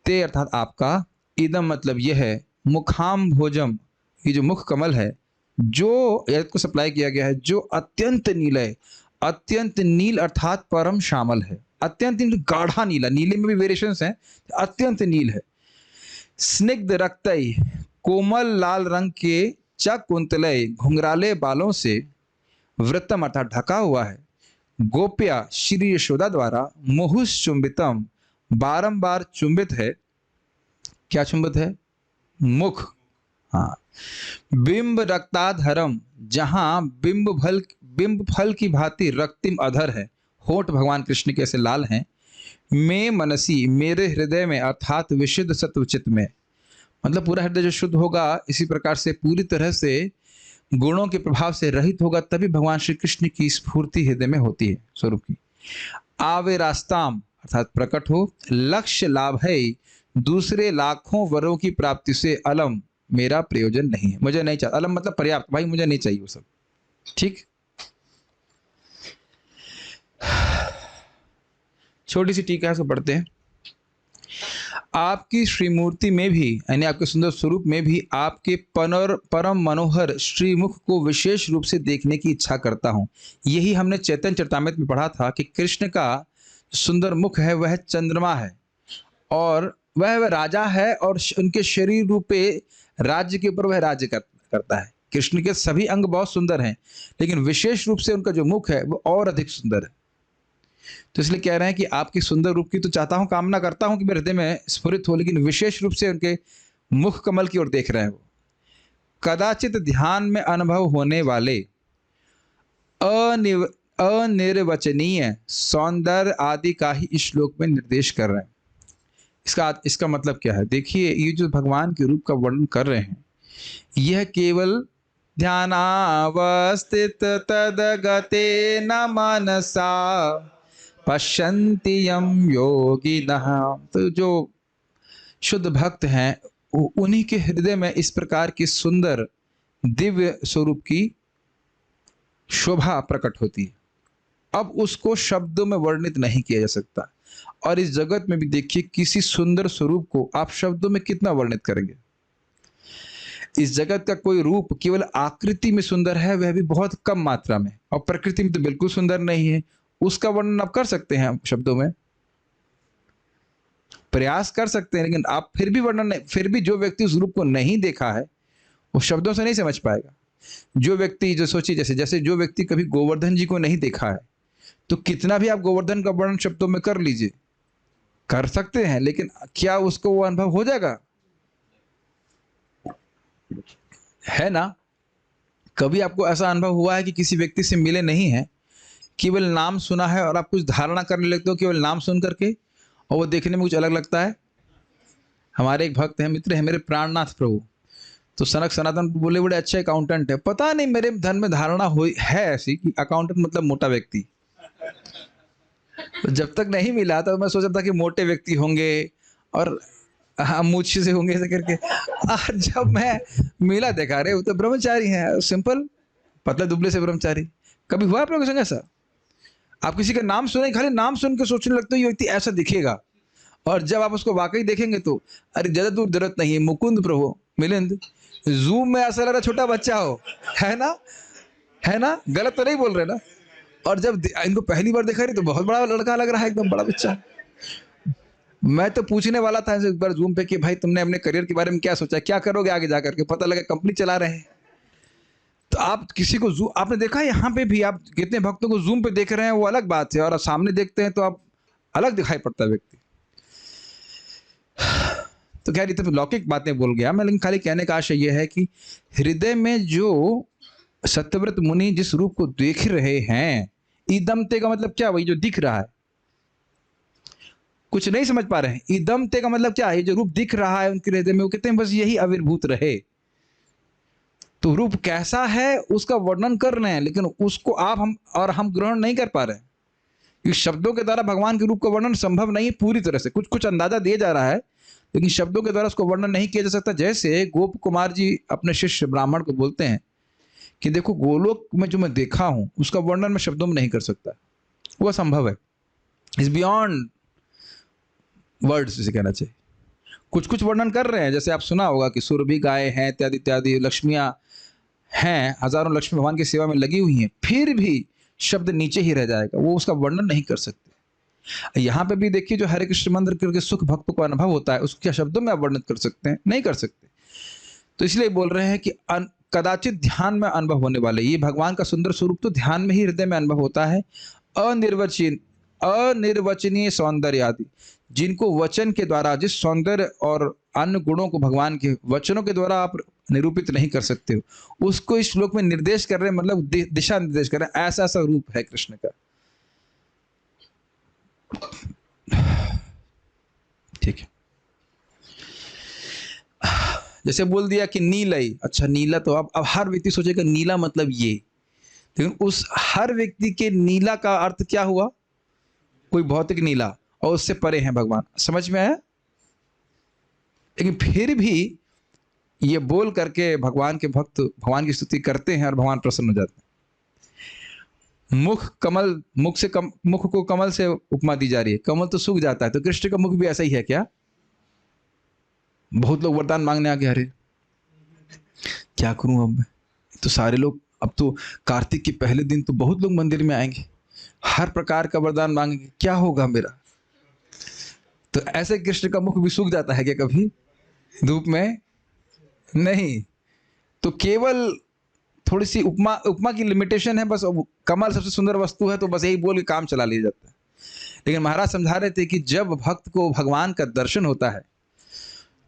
[SPEAKER 1] ते अर्थात आपका, इदम मतलब यह है, मुखाम भोजम, ये जो मुख कमल है, जो को सप्लाई किया गया है, जो अत्यंत नील है। अत्यंत नील अर्थात परम श्यामल है, अत्यंत गाढ़ा नीला, नीले में भी वेरिएशंस हैं, अत्यंत नील है। स्निग्ध रक्तई, कोमल लाल रंग के, चक कुंतलय, घुंघराले बालों से, वृत्तम अर्थात ढका हुआ है। गोप्या, श्री यशोदा द्वारा, मुहुस चुंबितम, बारंबार चुंबित है। क्या चुंबित है? मुख, हाँ। बिंब रक्ताधरम, जहां बिंब फल की भांति रक्तिम अधर है, होठ भगवान कृष्ण के ऐसे लाल हैं। मैं मनसी, मेरे हृदय में, अर्थात विशुद्ध सत्वचित में, मतलब पूरा हृदय जो शुद्ध होगा, इसी प्रकार से पूरी तरह से गुणों के प्रभाव से रहित होगा, तभी भगवान श्री कृष्ण की स्फूर्ति हृदय में होती है स्वरूप की। आवेरास्ताम अर्थात प्रकट हो। लक्ष्य लाभ है, दूसरे लाखों वरों की प्राप्ति से अलम, मेरा प्रयोजन नहीं है, मुझे नहीं चाहिए। अलम मतलब पर्याप्त, भाई मुझे नहीं चाहिए वो सब, ठीक। छोटी सी टीका से पढ़ते हैं। आपकी श्रीमूर्ति में भी, यानी आपके सुंदर स्वरूप में भी, आपके परम मनोहर श्रीमुख को विशेष रूप से देखने की इच्छा करता हूँ। यही हमने चैतन्य चरितामृत में पढ़ा था कि कृष्ण का सुंदर मुख है वह चंद्रमा है, और वह राजा है, और उनके शरीर रूपे राज्य के ऊपर वह राज्य करता है। कृष्ण के सभी अंग बहुत सुंदर हैं, लेकिन विशेष रूप से उनका जो मुख है वो और अधिक सुंदर है। तो इसलिए कह रहे हैं कि आपकी सुंदर रूप की तो चाहता हूं, कामना करता हूं कि मेरे हृदय में स्फुरित हो, लेकिन विशेष रूप से उनके मुख कमल की ओर देख रहे हैं वो। कदाचित ध्यान में अनुभव होने वाले अनिर्वचनीय सौंदर्य आदि का ही इस श्लोक में निर्देश कर रहे हैं। इसका मतलब क्या है? देखिए, ये जो भगवान के रूप का वर्णन कर रहे हैं, यह केवल ध्यानावस्थित तदगते न मनसा पश्यन्ति यम योगिनः, तो जो शुद्ध भक्त हैं, उन्हीं के हृदय में इस प्रकार की सुंदर दिव्य स्वरूप की शोभा प्रकट होती है। अब उसको शब्दों में वर्णित नहीं किया जा सकता। और इस जगत में भी देखिए, किसी सुंदर स्वरूप को आप शब्दों में कितना वर्णित करेंगे। इस जगत का कोई रूप केवल आकृति में सुंदर है, वह भी बहुत कम मात्रा में, और प्रकृति में तो बिल्कुल सुंदर नहीं है। उसका वर्णन आप कर सकते हैं शब्दों में, प्रयास कर सकते हैं, लेकिन आप फिर भी वर्णन नहीं, फिर भी जो व्यक्ति उस रूप को नहीं देखा है वो शब्दों से नहीं समझ पाएगा। जो व्यक्ति, जो सोचिए, जैसे जैसे जो व्यक्ति कभी गोवर्धन जी को नहीं देखा है, तो कितना भी आप गोवर्धन का वर्णन शब्दों में कर लीजिए, कर सकते हैं, लेकिन क्या उसको वो अनुभव हो जाएगा? है ना? कभी आपको ऐसा अनुभव हुआ है कि किसी व्यक्ति से मिले नहीं है, केवल नाम सुना है और आप कुछ धारणा करने लगते हो केवल नाम सुन करके, और वो देखने में कुछ अलग लगता है? हमारे एक भक्त हैं, मित्र है मेरे, प्राणनाथ प्रभु, तो सनक सनातन बोले बड़े अच्छे अकाउंटेंट है। पता नहीं मेरे धन में धारणा हुई है ऐसी कि अकाउंटेंट मतलब मोटा व्यक्ति। तो जब तक नहीं मिला तो मैं सोचा था कि मोटे व्यक्ति होंगे और मूछ से होंगे ऐसे करके। और जब मैं मिला, देखा रहे वो तो ब्रह्मचारी हैं, सिंपल पतले दुबले से ब्रह्मचारी। कभी हुआ आप लोगों के संग ऐसा? आप किसी का नाम सुने, खाली नाम सुन के सोचने लगते हो ये व्यक्ति ऐसा दिखेगा, और जब आप उसको वाकई देखेंगे तो अरे ज्यादा दूर जरूरत नहीं है, मुकुंद प्रभु मिलिंद, जूम में ऐसा लग रहा छोटा बच्चा हो, है ना? है ना? गलत तो नहीं बोल रहे ना? और जब इनको पहली बार देखा रही तो बहुत बड़ा लड़का लग रहा है, एकदम बड़ा बच्चा। मैं तो पूछने वाला था एक बार जूम पे कि भाई तुमने अपने करियर के बारे में क्या सोचा, क्या करोगे आगे जाकर के? पता लगा कंपनी चला रहे हैं। तो आप किसी को आपने देखा यहाँ पे भी, आप कितने भक्तों को जूम पे देख रहे हैं वो अलग बात है, और आप सामने देखते हैं तो आप अलग दिखाई पड़ता है व्यक्ति। तो क्या तो लौकिक बातें बोल गया मैं, लेकिन खाली कहने का आशय यह है कि हृदय में जो सत्यव्रत मुनि जिस रूप को देख रहे हैं, ईदमते का मतलब क्या? वही जो दिख रहा है, कुछ नहीं समझ पा रहे हैं। ईदमते का मतलब क्या है? जो रूप दिख रहा है उनके हृदय में, वो कहते हैं बस यही आविर्भूत रहे। तो रूप कैसा है उसका वर्णन कर रहे हैं, लेकिन उसको हम ग्रहण नहीं कर पा रहे हैं, क्योंकि शब्दों के द्वारा भगवान के रूप का वर्णन संभव नहीं है पूरी तरह से। कुछ कुछ अंदाजा दिया जा रहा है, लेकिन शब्दों के द्वारा उसको वर्णन नहीं किया जा सकता। जैसे गोप कुमार जी अपने शिष्य ब्राह्मण को बोलते हैं कि देखो, गोलोक में जो मैं देखा हूं उसका वर्णन मैं शब्दों में नहीं कर सकता, वो असंभव है, इज बियॉन्ड वर्ड्स जिसे कहना चाहिए। कुछ कुछ वर्णन कर रहे हैं, जैसे आप सुना होगा कि सुरभि गाय हैं, इत्यादि इत्यादि, लक्ष्मियां हैं, हजारों लक्ष्मी भगवान की सेवा में लगी हुई हैं, फिर भी शब्द नीचे ही रह जाएगा, वो उसका वर्णन नहीं कर सकते। यहाँ पे भी देखिए, जो हरे कृष्ण मंत्र करके सुख भक्त को अनुभव होता है, उसके शब्दों में आप वर्णित कर सकते हैं? नहीं कर सकते। तो इसलिए बोल रहे हैं कि कदाचित ध्यान में अनुभव होने वाले ये भगवान का सुंदर स्वरूप तो ध्यान में ही हृदय में अनुभव होता है। अनिर्वचनीय सौंदर्य आदि, जिनको वचन के द्वारा, जिस सौंदर्य और अन्य गुणों को भगवान के वचनों के द्वारा आप निरूपित नहीं कर सकते हो, उसको इस श्लोक में निर्देश कर रहे हैं, मतलब दिशा निर्देश कर रहे हैं। ऐसा ऐसा रूप है कृष्ण का। ठीक है, जैसे बोल दिया कि नीलई, अच्छा नीला, तो अब हर व्यक्ति सोचेगा नीला मतलब ये, लेकिन उस हर व्यक्ति के नीला का अर्थ क्या हुआ? कोई भौतिक नीला, और उससे परे हैं भगवान। समझ में आया? लेकिन फिर भी ये बोल करके भगवान के भक्त भगवान की स्तुति करते हैं और भगवान प्रसन्न हो जाते हैं। मुख कमल, मुख को कमल से उपमा दी जा रही है, कमल तो सूख जाता है, तो कृष्ण का मुख भी ऐसा ही है क्या? बहुत लोग वरदान मांगने आ गए, अरे क्या करूं अब मैं, तो सारे लोग, अब तो कार्तिक के पहले दिन तो बहुत लोग मंदिर में आएंगे, हर प्रकार का वरदान मांगेंगे, क्या होगा मेरा? तो ऐसे कृष्ण का मुख भी सूख जाता है क्या कभी धूप में? नहीं। तो केवल थोड़ी सी उपमा की लिमिटेशन है, बस कमल सबसे सुंदर वस्तु है, तो बस यही बोल के काम चला लिया जाता है। लेकिन महाराज समझा रहे थे कि जब भक्त को भगवान का दर्शन होता है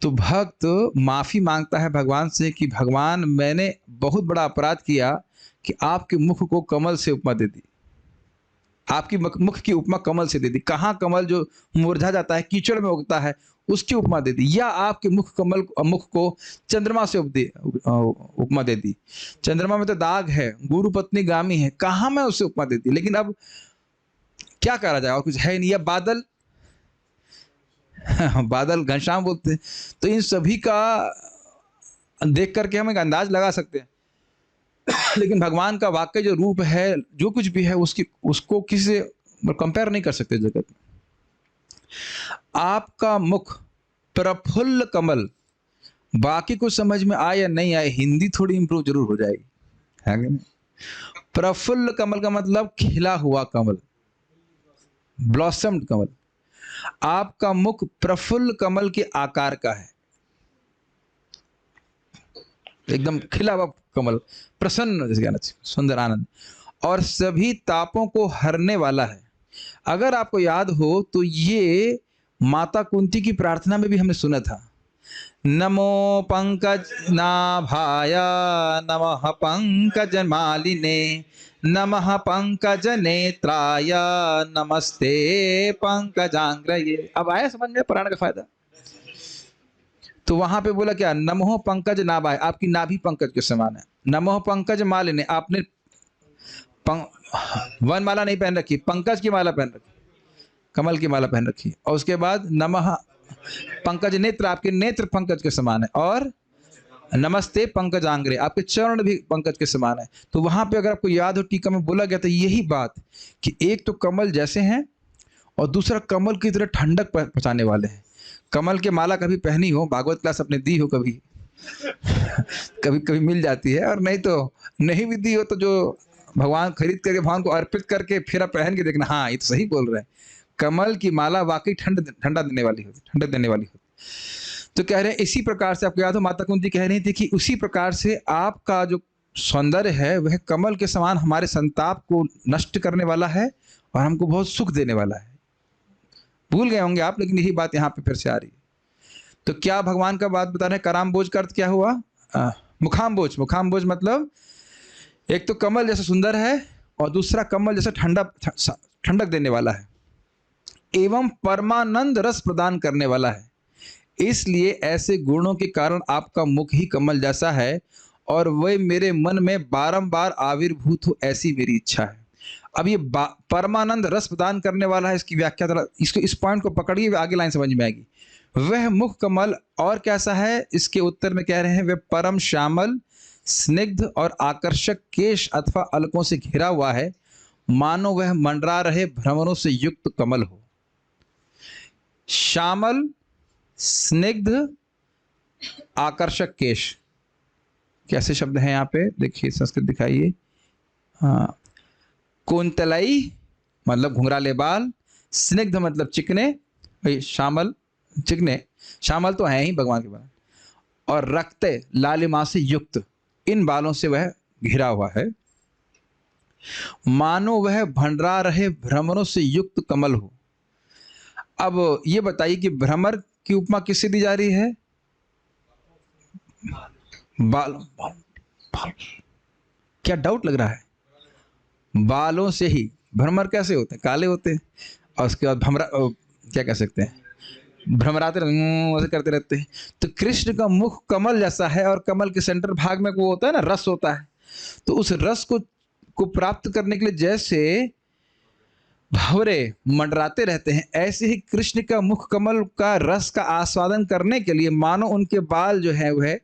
[SPEAKER 1] तो भक्त माफी मांगता है भगवान से कि भगवान, मैंने बहुत बड़ा अपराध किया कि आपके मुख को कमल से उपमा दे दी, आपकी मुख की उपमा कमल से दे दी। कहाँ कमल जो मुरझा जाता है, कीचड़ में उगता है, उसकी उपमा दे दी, या आपके मुख को चंद्रमा से उपमा दे दी। चंद्रमा में तो दाग है, गुरु पत्नी गामी है, कहाँ मैं उससे उपमा दे दी। लेकिन अब क्या करा जाए, और कुछ है नहीं। या बादल, बादल घनश्याम बोलते हैं। तो इन सभी का देख करके हम एक अंदाज लगा सकते हैं। लेकिन भगवान का वाकई जो रूप है, जो कुछ भी है, उसको किसी से कंपेयर नहीं कर सकते जगत में। आपका मुख प्रफुल्ल कमल, बाकी कुछ समझ में आए या नहीं आए, हिंदी थोड़ी इंप्रूव जरूर हो जाएगी, है कि नहीं? प्रफुल्ल कमल का मतलब खिला हुआ कमल, ब्लॉसम्ड कमल। आपका मुख प्रफुल्ल कमल के आकार का है, एकदम खिला हुआ कमल, प्रसन्न, जैसे कहना चाहिए, सुंदर, आनंद, और सभी तापों को हरने वाला है। अगर आपको याद हो तो ये माता कुंती की प्रार्थना में भी हमने सुना था, नमो पंकज नाभाय नमः पंकज मालिने नमः पंकज नेत्राय नमस्ते पंकजांग्रये। अब आया समझ में पुराण का फायदा? तो वहां पे बोला क्या, नमो पंकज नाभाय, आपकी नाभि पंकज के समान है। नमो पंकज मालिने, आपने वन माला नहीं पहन रखी, पंकज की माला पहन रखी, कमल की माला पहन रखी। और उसके बाद नमः पंकज नेत्र, आपके नेत्र पंकज के समान है। और नमस्ते पंकजांग्रे, आपके चरण भी पंकज के समान है। तो वहां पे अगर आपको याद हो टीका में बोला गया था यही बात कि एक तो कमल जैसे हैं और दूसरा कमल की तरह ठंडक पहुंचाने वाले हैं। कमल के माला कभी पहनी हो, भागवत क्लास अपने दी हो कभी कभी कभी मिल जाती है, और नहीं तो नहीं भी दी हो तो जो भगवान खरीद करके भगवान को अर्पित करके फिर आप पहन के देखना, हाँ ये तो सही बोल रहे हैं, कमल की माला वाकई ठंडा देने वाली होती, ठंडक देने वाली होती। तो कह रहे हैं इसी प्रकार से, आपको याद हो माता कुंती कह रही थी कि उसी प्रकार से आपका जो सौंदर्य है वह कमल के समान हमारे संताप को नष्ट करने वाला है और हमको बहुत सुख देने वाला है। भूल गए होंगे आप, लेकिन यही बात यहाँ पे फिर से आ रही है। तो क्या भगवान का बात बता रहे हैं, कराम्बोज का अर्थ क्या हुआ? मुखाम्बोज। मुखाम्बोज मतलब एक तो कमल जैसा सुंदर है और दूसरा कमल जैसा ठंडक देने वाला है एवं परमानंद रस प्रदान करने वाला है। इसलिए ऐसे गुणों के कारण आपका मुख ही कमल जैसा है और वह मेरे मन में बारंबार आविर्भूत हो, ऐसी मेरी इच्छा है। अब ये परमानंद रस प्रदान करने वाला है, इसकी व्याख्या थोड़ा, इसको इस पॉइंट को पकड़िए, आगे लाइन समझ में आएगी। वह मुख कमल और कैसा है, इसके उत्तर में कह रहे हैं वह परम श्यामल, स्निग्ध और आकर्षक केश अथवा अलकों से घिरा हुआ है, मानो वह मंडरा रहे भ्रमरों से युक्त कमल हो। श्यामल, स्निग्ध, आकर्षक केश, कैसे शब्द हैं यहाँ पे देखिए, संस्कृत दिखाइए। हाँ, कुंतलई मतलब घुंघराले बाल, स्निग्ध मतलब चिकने, भाई श्यामल चिकने, श्यामल तो हैं ही भगवान के बाल, और रक्ते लालिमा से युक्त, इन बालों से वह घिरा हुआ है, मानो वह भंडरा रहे भ्रमरों से युक्त कमल हो। अब ये बताइए कि भ्रमर की उपमा किससे दी जा रही है? बाल, क्या डाउट लग रहा है? बालों से ही। भ्रमर कैसे होते हैं? काले होते हैं, और उसके बाद क्या कह सकते हैं, भ्रमराते ऐसे करते रहते हैं। तो कृष्ण का मुख कमल जैसा है और कमल के सेंटर भाग में वो होता है ना, रस होता है। तो उस रस को प्राप्त करने के लिए जैसे भंवरे मंडराते रहते हैं, ऐसे ही कृष्ण का मुख कमल का रस का आस्वादन करने के लिए मानो उनके बाल जो है वह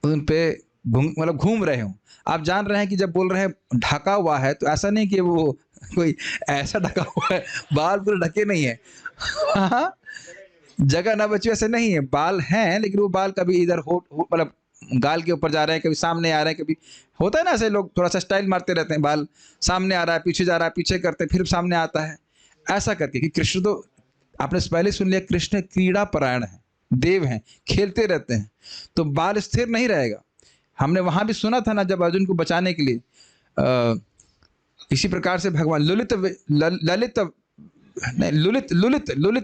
[SPEAKER 1] उन पे मतलब घूम रहे हों। आप जान रहे हैं कि जब बोल रहे हैं ढका हुआ है, तो ऐसा नहीं कि वो कोई ऐसा ढका हुआ है, बाल पूरे ढके नहीं है जगह ना बची, ऐसे नहीं है, बाल हैं लेकिन वो बाल कभी इधर मतलब गाल के ऊपर जा रहे हैं, कभी सामने आ रहे हैं, कभी होता है ना ऐसे लोग थोड़ा सा स्टाइल मारते रहते हैं, बाल सामने आ रहा है, पीछे जा रहा है, पीछे करते फिर सामने आता है, ऐसा करके। कि कृष्ण तो आपने पहले सुन लिया, कृष्ण क्रीड़ा परायण है, देव हैं, खेलते रहते हैं, तो बाल स्थिर नहीं रहेगा। हमने वहां भी सुना था ना, जब अर्जुन को बचाने के लिए इसी प्रकार से भगवान लुलित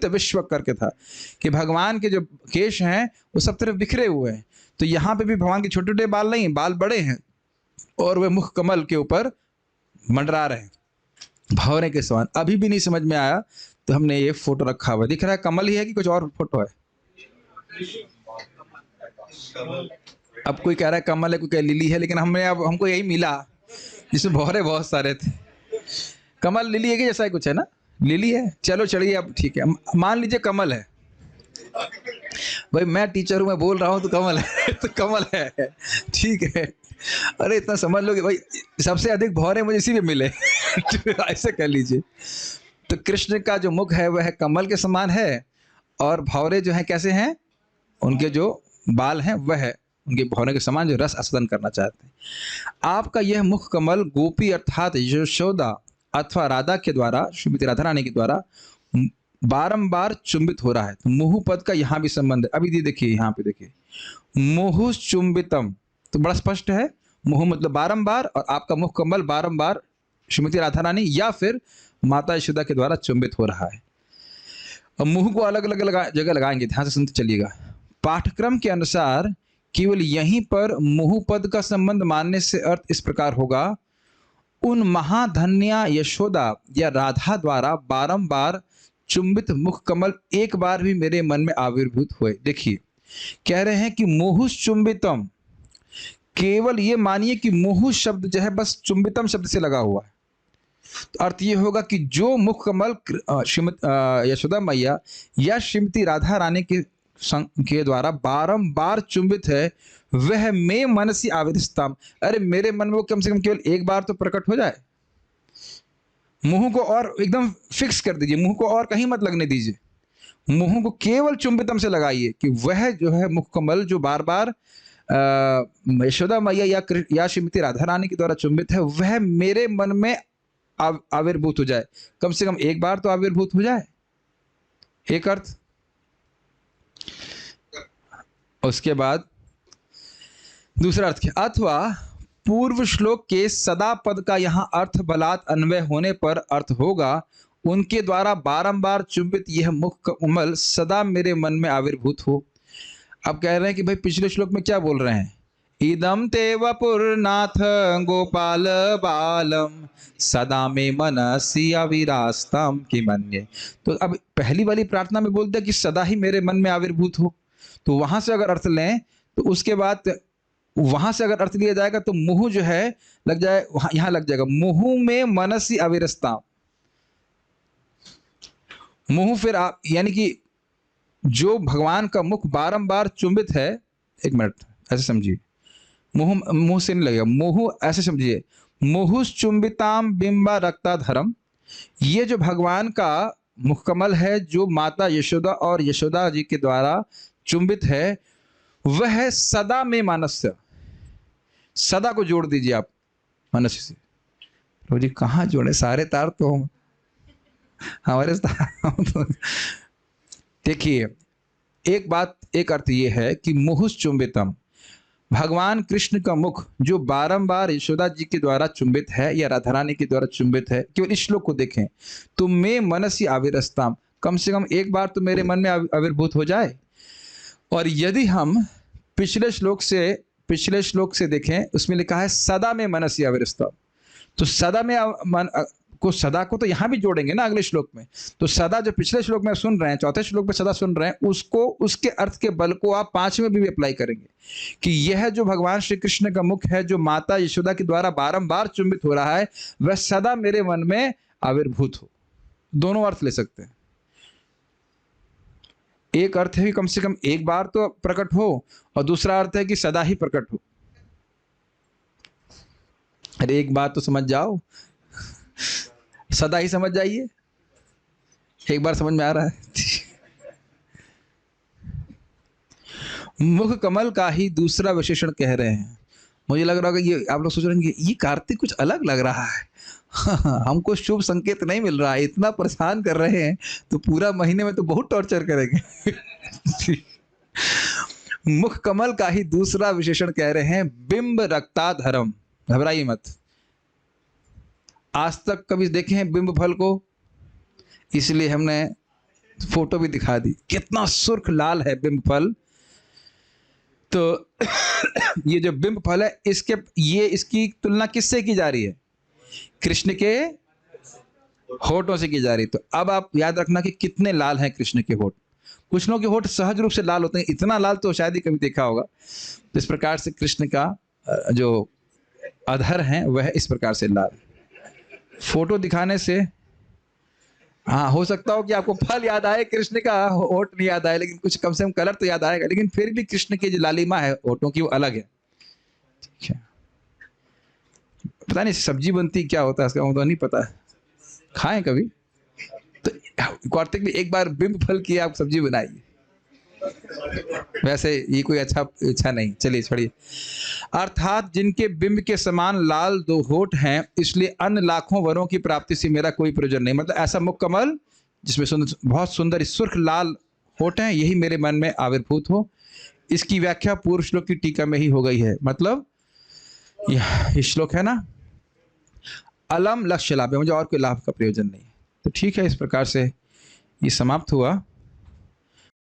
[SPEAKER 1] विश्व करके था कि भगवान के जो केश हैं वो सब तरफ बिखरे हुए हैं। तो यहाँ पे भी भगवान के छोटे छोटे बाल नहीं, बाल बड़े हैं और वे मुख कमल के ऊपर मंडरा रहे हैं भंवरे के समान। अभी भी नहीं समझ में आया तो हमने ये फोटो रखा हुआ, दिख रहा है कमल ही है कि कुछ और फोटो है? अब कोई कह रहा है कमल है, कोई कह लिली है, लेकिन हमको यही मिला जिसमें भंवरे बहुत सारे थे। कमल लिली एक ही जैसा ही कुछ है ना, लिली है, चलो चलिए अब ठीक है, मान लीजिए कमल है। भाई मैं टीचर हूं, मैं बोल रहा हूं तो कमल है तो कमल है, ठीक है। अरे इतना समझ लो कि भाई सबसे अधिक भौरे मुझे इसी में मिले ऐसे कर लीजिए। तो कृष्ण का जो मुख है वह कमल के समान है, और भौरे जो हैं कैसे हैं, उनके जो बाल हैं वह उनके भौरे के समान जो रस आस्वादन करना चाहते हैं। आपका यह मुख कमल गोपी अर्थात यशोदा अथवा राधा के द्वारा, श्रीमती राधा रानी के द्वारा बारंबार चुंबित हो रहा है। तो मुहु पद का यहाँ भी संबंध है। अभी देखिए यहाँ पे देखिए, मुहु चुंबितम, तो बड़ा स्पष्ट है। मुहु मतलब बारंबार, और आपका मुख कमल बारंबार श्रीमती राधा रानी या फिर माता यशोदा के द्वारा चुंबित हो रहा है। अब मुंह को अलग अलग जगह लगाएंगे, ध्यान से सुनते चलिएगा। पाठ्यक्रम के अनुसार केवल यहीं पर मुहु पद का संबंध मानने से अर्थ इस प्रकार होगा, उन महाधन्या यशोदा या राधा द्वारा बारंबार चुंबित मुख कमल एक बार भी मेरे मन में आविर्भूत हुए। देखिए कह रहे हैं कि मुहुस चुंबितम, केवल ये मानिए कि मुहुस शब्द जो है बस चुंबितम शब्द से लगा हुआ है। तो अर्थ ये होगा कि जो मुख कमल श्रीमती यशोदा मैया या श्रीमती राधा रानी के द्वारा बारंबार चुंबित है, वह मैं मनसी आविर्स्ताम, अरे मेरे मन में वो कम से कम केवल एक बार तो प्रकट हो जाए। मुंह को और एकदम फिक्स कर दीजिए, मुंह को और कहीं मत लगने दीजिए, मुंह को केवल चुंबितम से लगाइए कि वह जो है मुख कमल जो बार बार यशोदा मैया या श्रीमती राधा रानी के द्वारा चुंबित है, वह मेरे मन में आविर्भूत हो जाए, कम से कम एक बार तो आविर्भूत हो जाए। एक अर्थ। उसके बाद दूसरा अर्थ क्या, अथवा पूर्व श्लोक के सदा पद का यहाँ अर्थ बलात् अन्वय होने पर अर्थ होगा, उनके द्वारा बारंबार चुंबित यह मुख कमल सदा मेरे मन में आविर्भूत हो। अब कह रहे हैं कि भाई पिछले श्लोक में क्या बोल रहे हैं, इदम ते वपुरनाथ गोपाल बालम सदा में मनसी अविरास्ताम की मन्ये। तो अब पहली वाली प्रार्थना में बोल दिया कि सदा ही मेरे मन में आविर्भूत हो, तो वहां से अगर अर्थ लें तो उसके बाद वहां से अगर अर्थ लिया जाएगा तो मुहु जो है लग जाए, यहां लग जाएगा मुहु में मनसी अविरस्ताम। मुहु फिर आप यानी कि जो भगवान का मुख बारंबार चुंबित है, एक मिनट ऐसे समझिए, मुंह से नहीं लगेगा, मुहु ऐसे समझिए, मुहुस चुंबिताम बिंबा रक्ताधरम, ये जो भगवान का मुख कमल है जो माता यशोदा और यशोदा जी के द्वारा चुंबित है, वह सदा में मानस्य, सदा को जोड़ दीजिए आप मनुष्य से। तो जी कहाँ जोड़े, सारे तार तो हमारे तो देखिए एक बात, एक अर्थ ये है कि मुहुस चुंबितम, भगवान कृष्ण का मुख जो बारंबार यशोदा जी के द्वारा चुंबित है या राधा रानी के द्वारा चुंबित है, केवल इस श्लोक को देखें तो मैं मनसी आविरस्ताम, कम से कम एक बार तो मेरे मन में आविर्भूत हो जाए। और यदि हम पिछले श्लोक से देखें, उसमें लिखा है सदा में मनसी आविरस्ताम, तो सदा में सदा को तो यहां भी जोड़ेंगे ना अगले श्लोक में। तो सदा जो पिछले श्लोक में सुन रहे हैं, चौथे श्लोक में सदा सुन रहे हैं, उसको उसके अर्थ के बल को आप पांचवें में भी अप्लाई करेंगे कि यह जो भगवान श्री कृष्ण का मुख है जो माता यशोदा के द्वारा बारंबार चुंबित हो रहा है, वह सदा मेरे मन में आविर्भूत हो। दोनों अर्थ ले सकते हैं। एक अर्थ है कि कम से कम एक बार तो प्रकट हो, और दूसरा अर्थ है कि सदा ही प्रकट हो। अरे एक बात तो समझ जाओ, सदा ही समझ जाइए, एक बार समझ में आ रहा है। मुख कमल का ही दूसरा विशेषण कह रहे हैं। मुझे लग रहा होगा ये आप लोग सोच रहे हैं ये कार्तिक कुछ अलग लग रहा है, हमको शुभ संकेत नहीं मिल रहा है, इतना परेशान कर रहे हैं तो पूरा महीने में तो बहुत टॉर्चर करेंगे। मुख कमल का ही दूसरा विशेषण कह रहे हैं बिंब रक्ताधरम। घबराइए मत, आज तक कभी देखे हैं बिंब फल को, इसलिए हमने फोटो भी दिखा दी, कितना सुर्ख लाल है बिंब फल। तो ये जो बिंब फल है इसकी तुलना किससे की जा रही है, कृष्ण के होठों से की जा रही है। तो अब आप याद रखना कि कितने लाल हैं कृष्ण के होठ। कुछ लोगों के होठ सहज रूप से लाल होते हैं, इतना लाल तो शायद ही कभी देखा होगा। इस प्रकार से कृष्ण का जो अधर है वह इस प्रकार से लाल। फोटो दिखाने से हाँ, हो सकता हो कि आपको फल याद आए, कृष्ण का होठ नहीं याद आए, लेकिन कुछ कम से कम कलर तो याद आएगा। लेकिन फिर भी कृष्ण की जो लालिमा है होठों की वो अलग है। ठीक है, पता नहीं सब्जी बनती क्या होता है इसका, मुझे तो नहीं पता है, खाएं कभी तो। कार्तिक में एक बार बिंब फल की आप सब्जी बनाइए, वैसे ये कोई अच्छा इच्छा नहीं, चलिए छोड़िए। अर्थात जिनके बिंब के समान लाल दो होठ हैं, इसलिए अन्य लाखों वरों की प्राप्ति से मेरा कोई प्रयोजन नहीं। मतलब ऐसा मुख कमल जिसमें सुंदर, बहुत सुंदर सुर्ख लाल होठ हैं, यही मेरे मन में आविर्भूत हो। इसकी व्याख्या पूर्व श्लोक की टीका में ही हो गई है। मतलब यह श्लोक है ना, अलम लक्ष्य लाभ है, मुझे और कोई लाभ का प्रयोजन नहीं। तो ठीक है, इस प्रकार से ये समाप्त हुआ।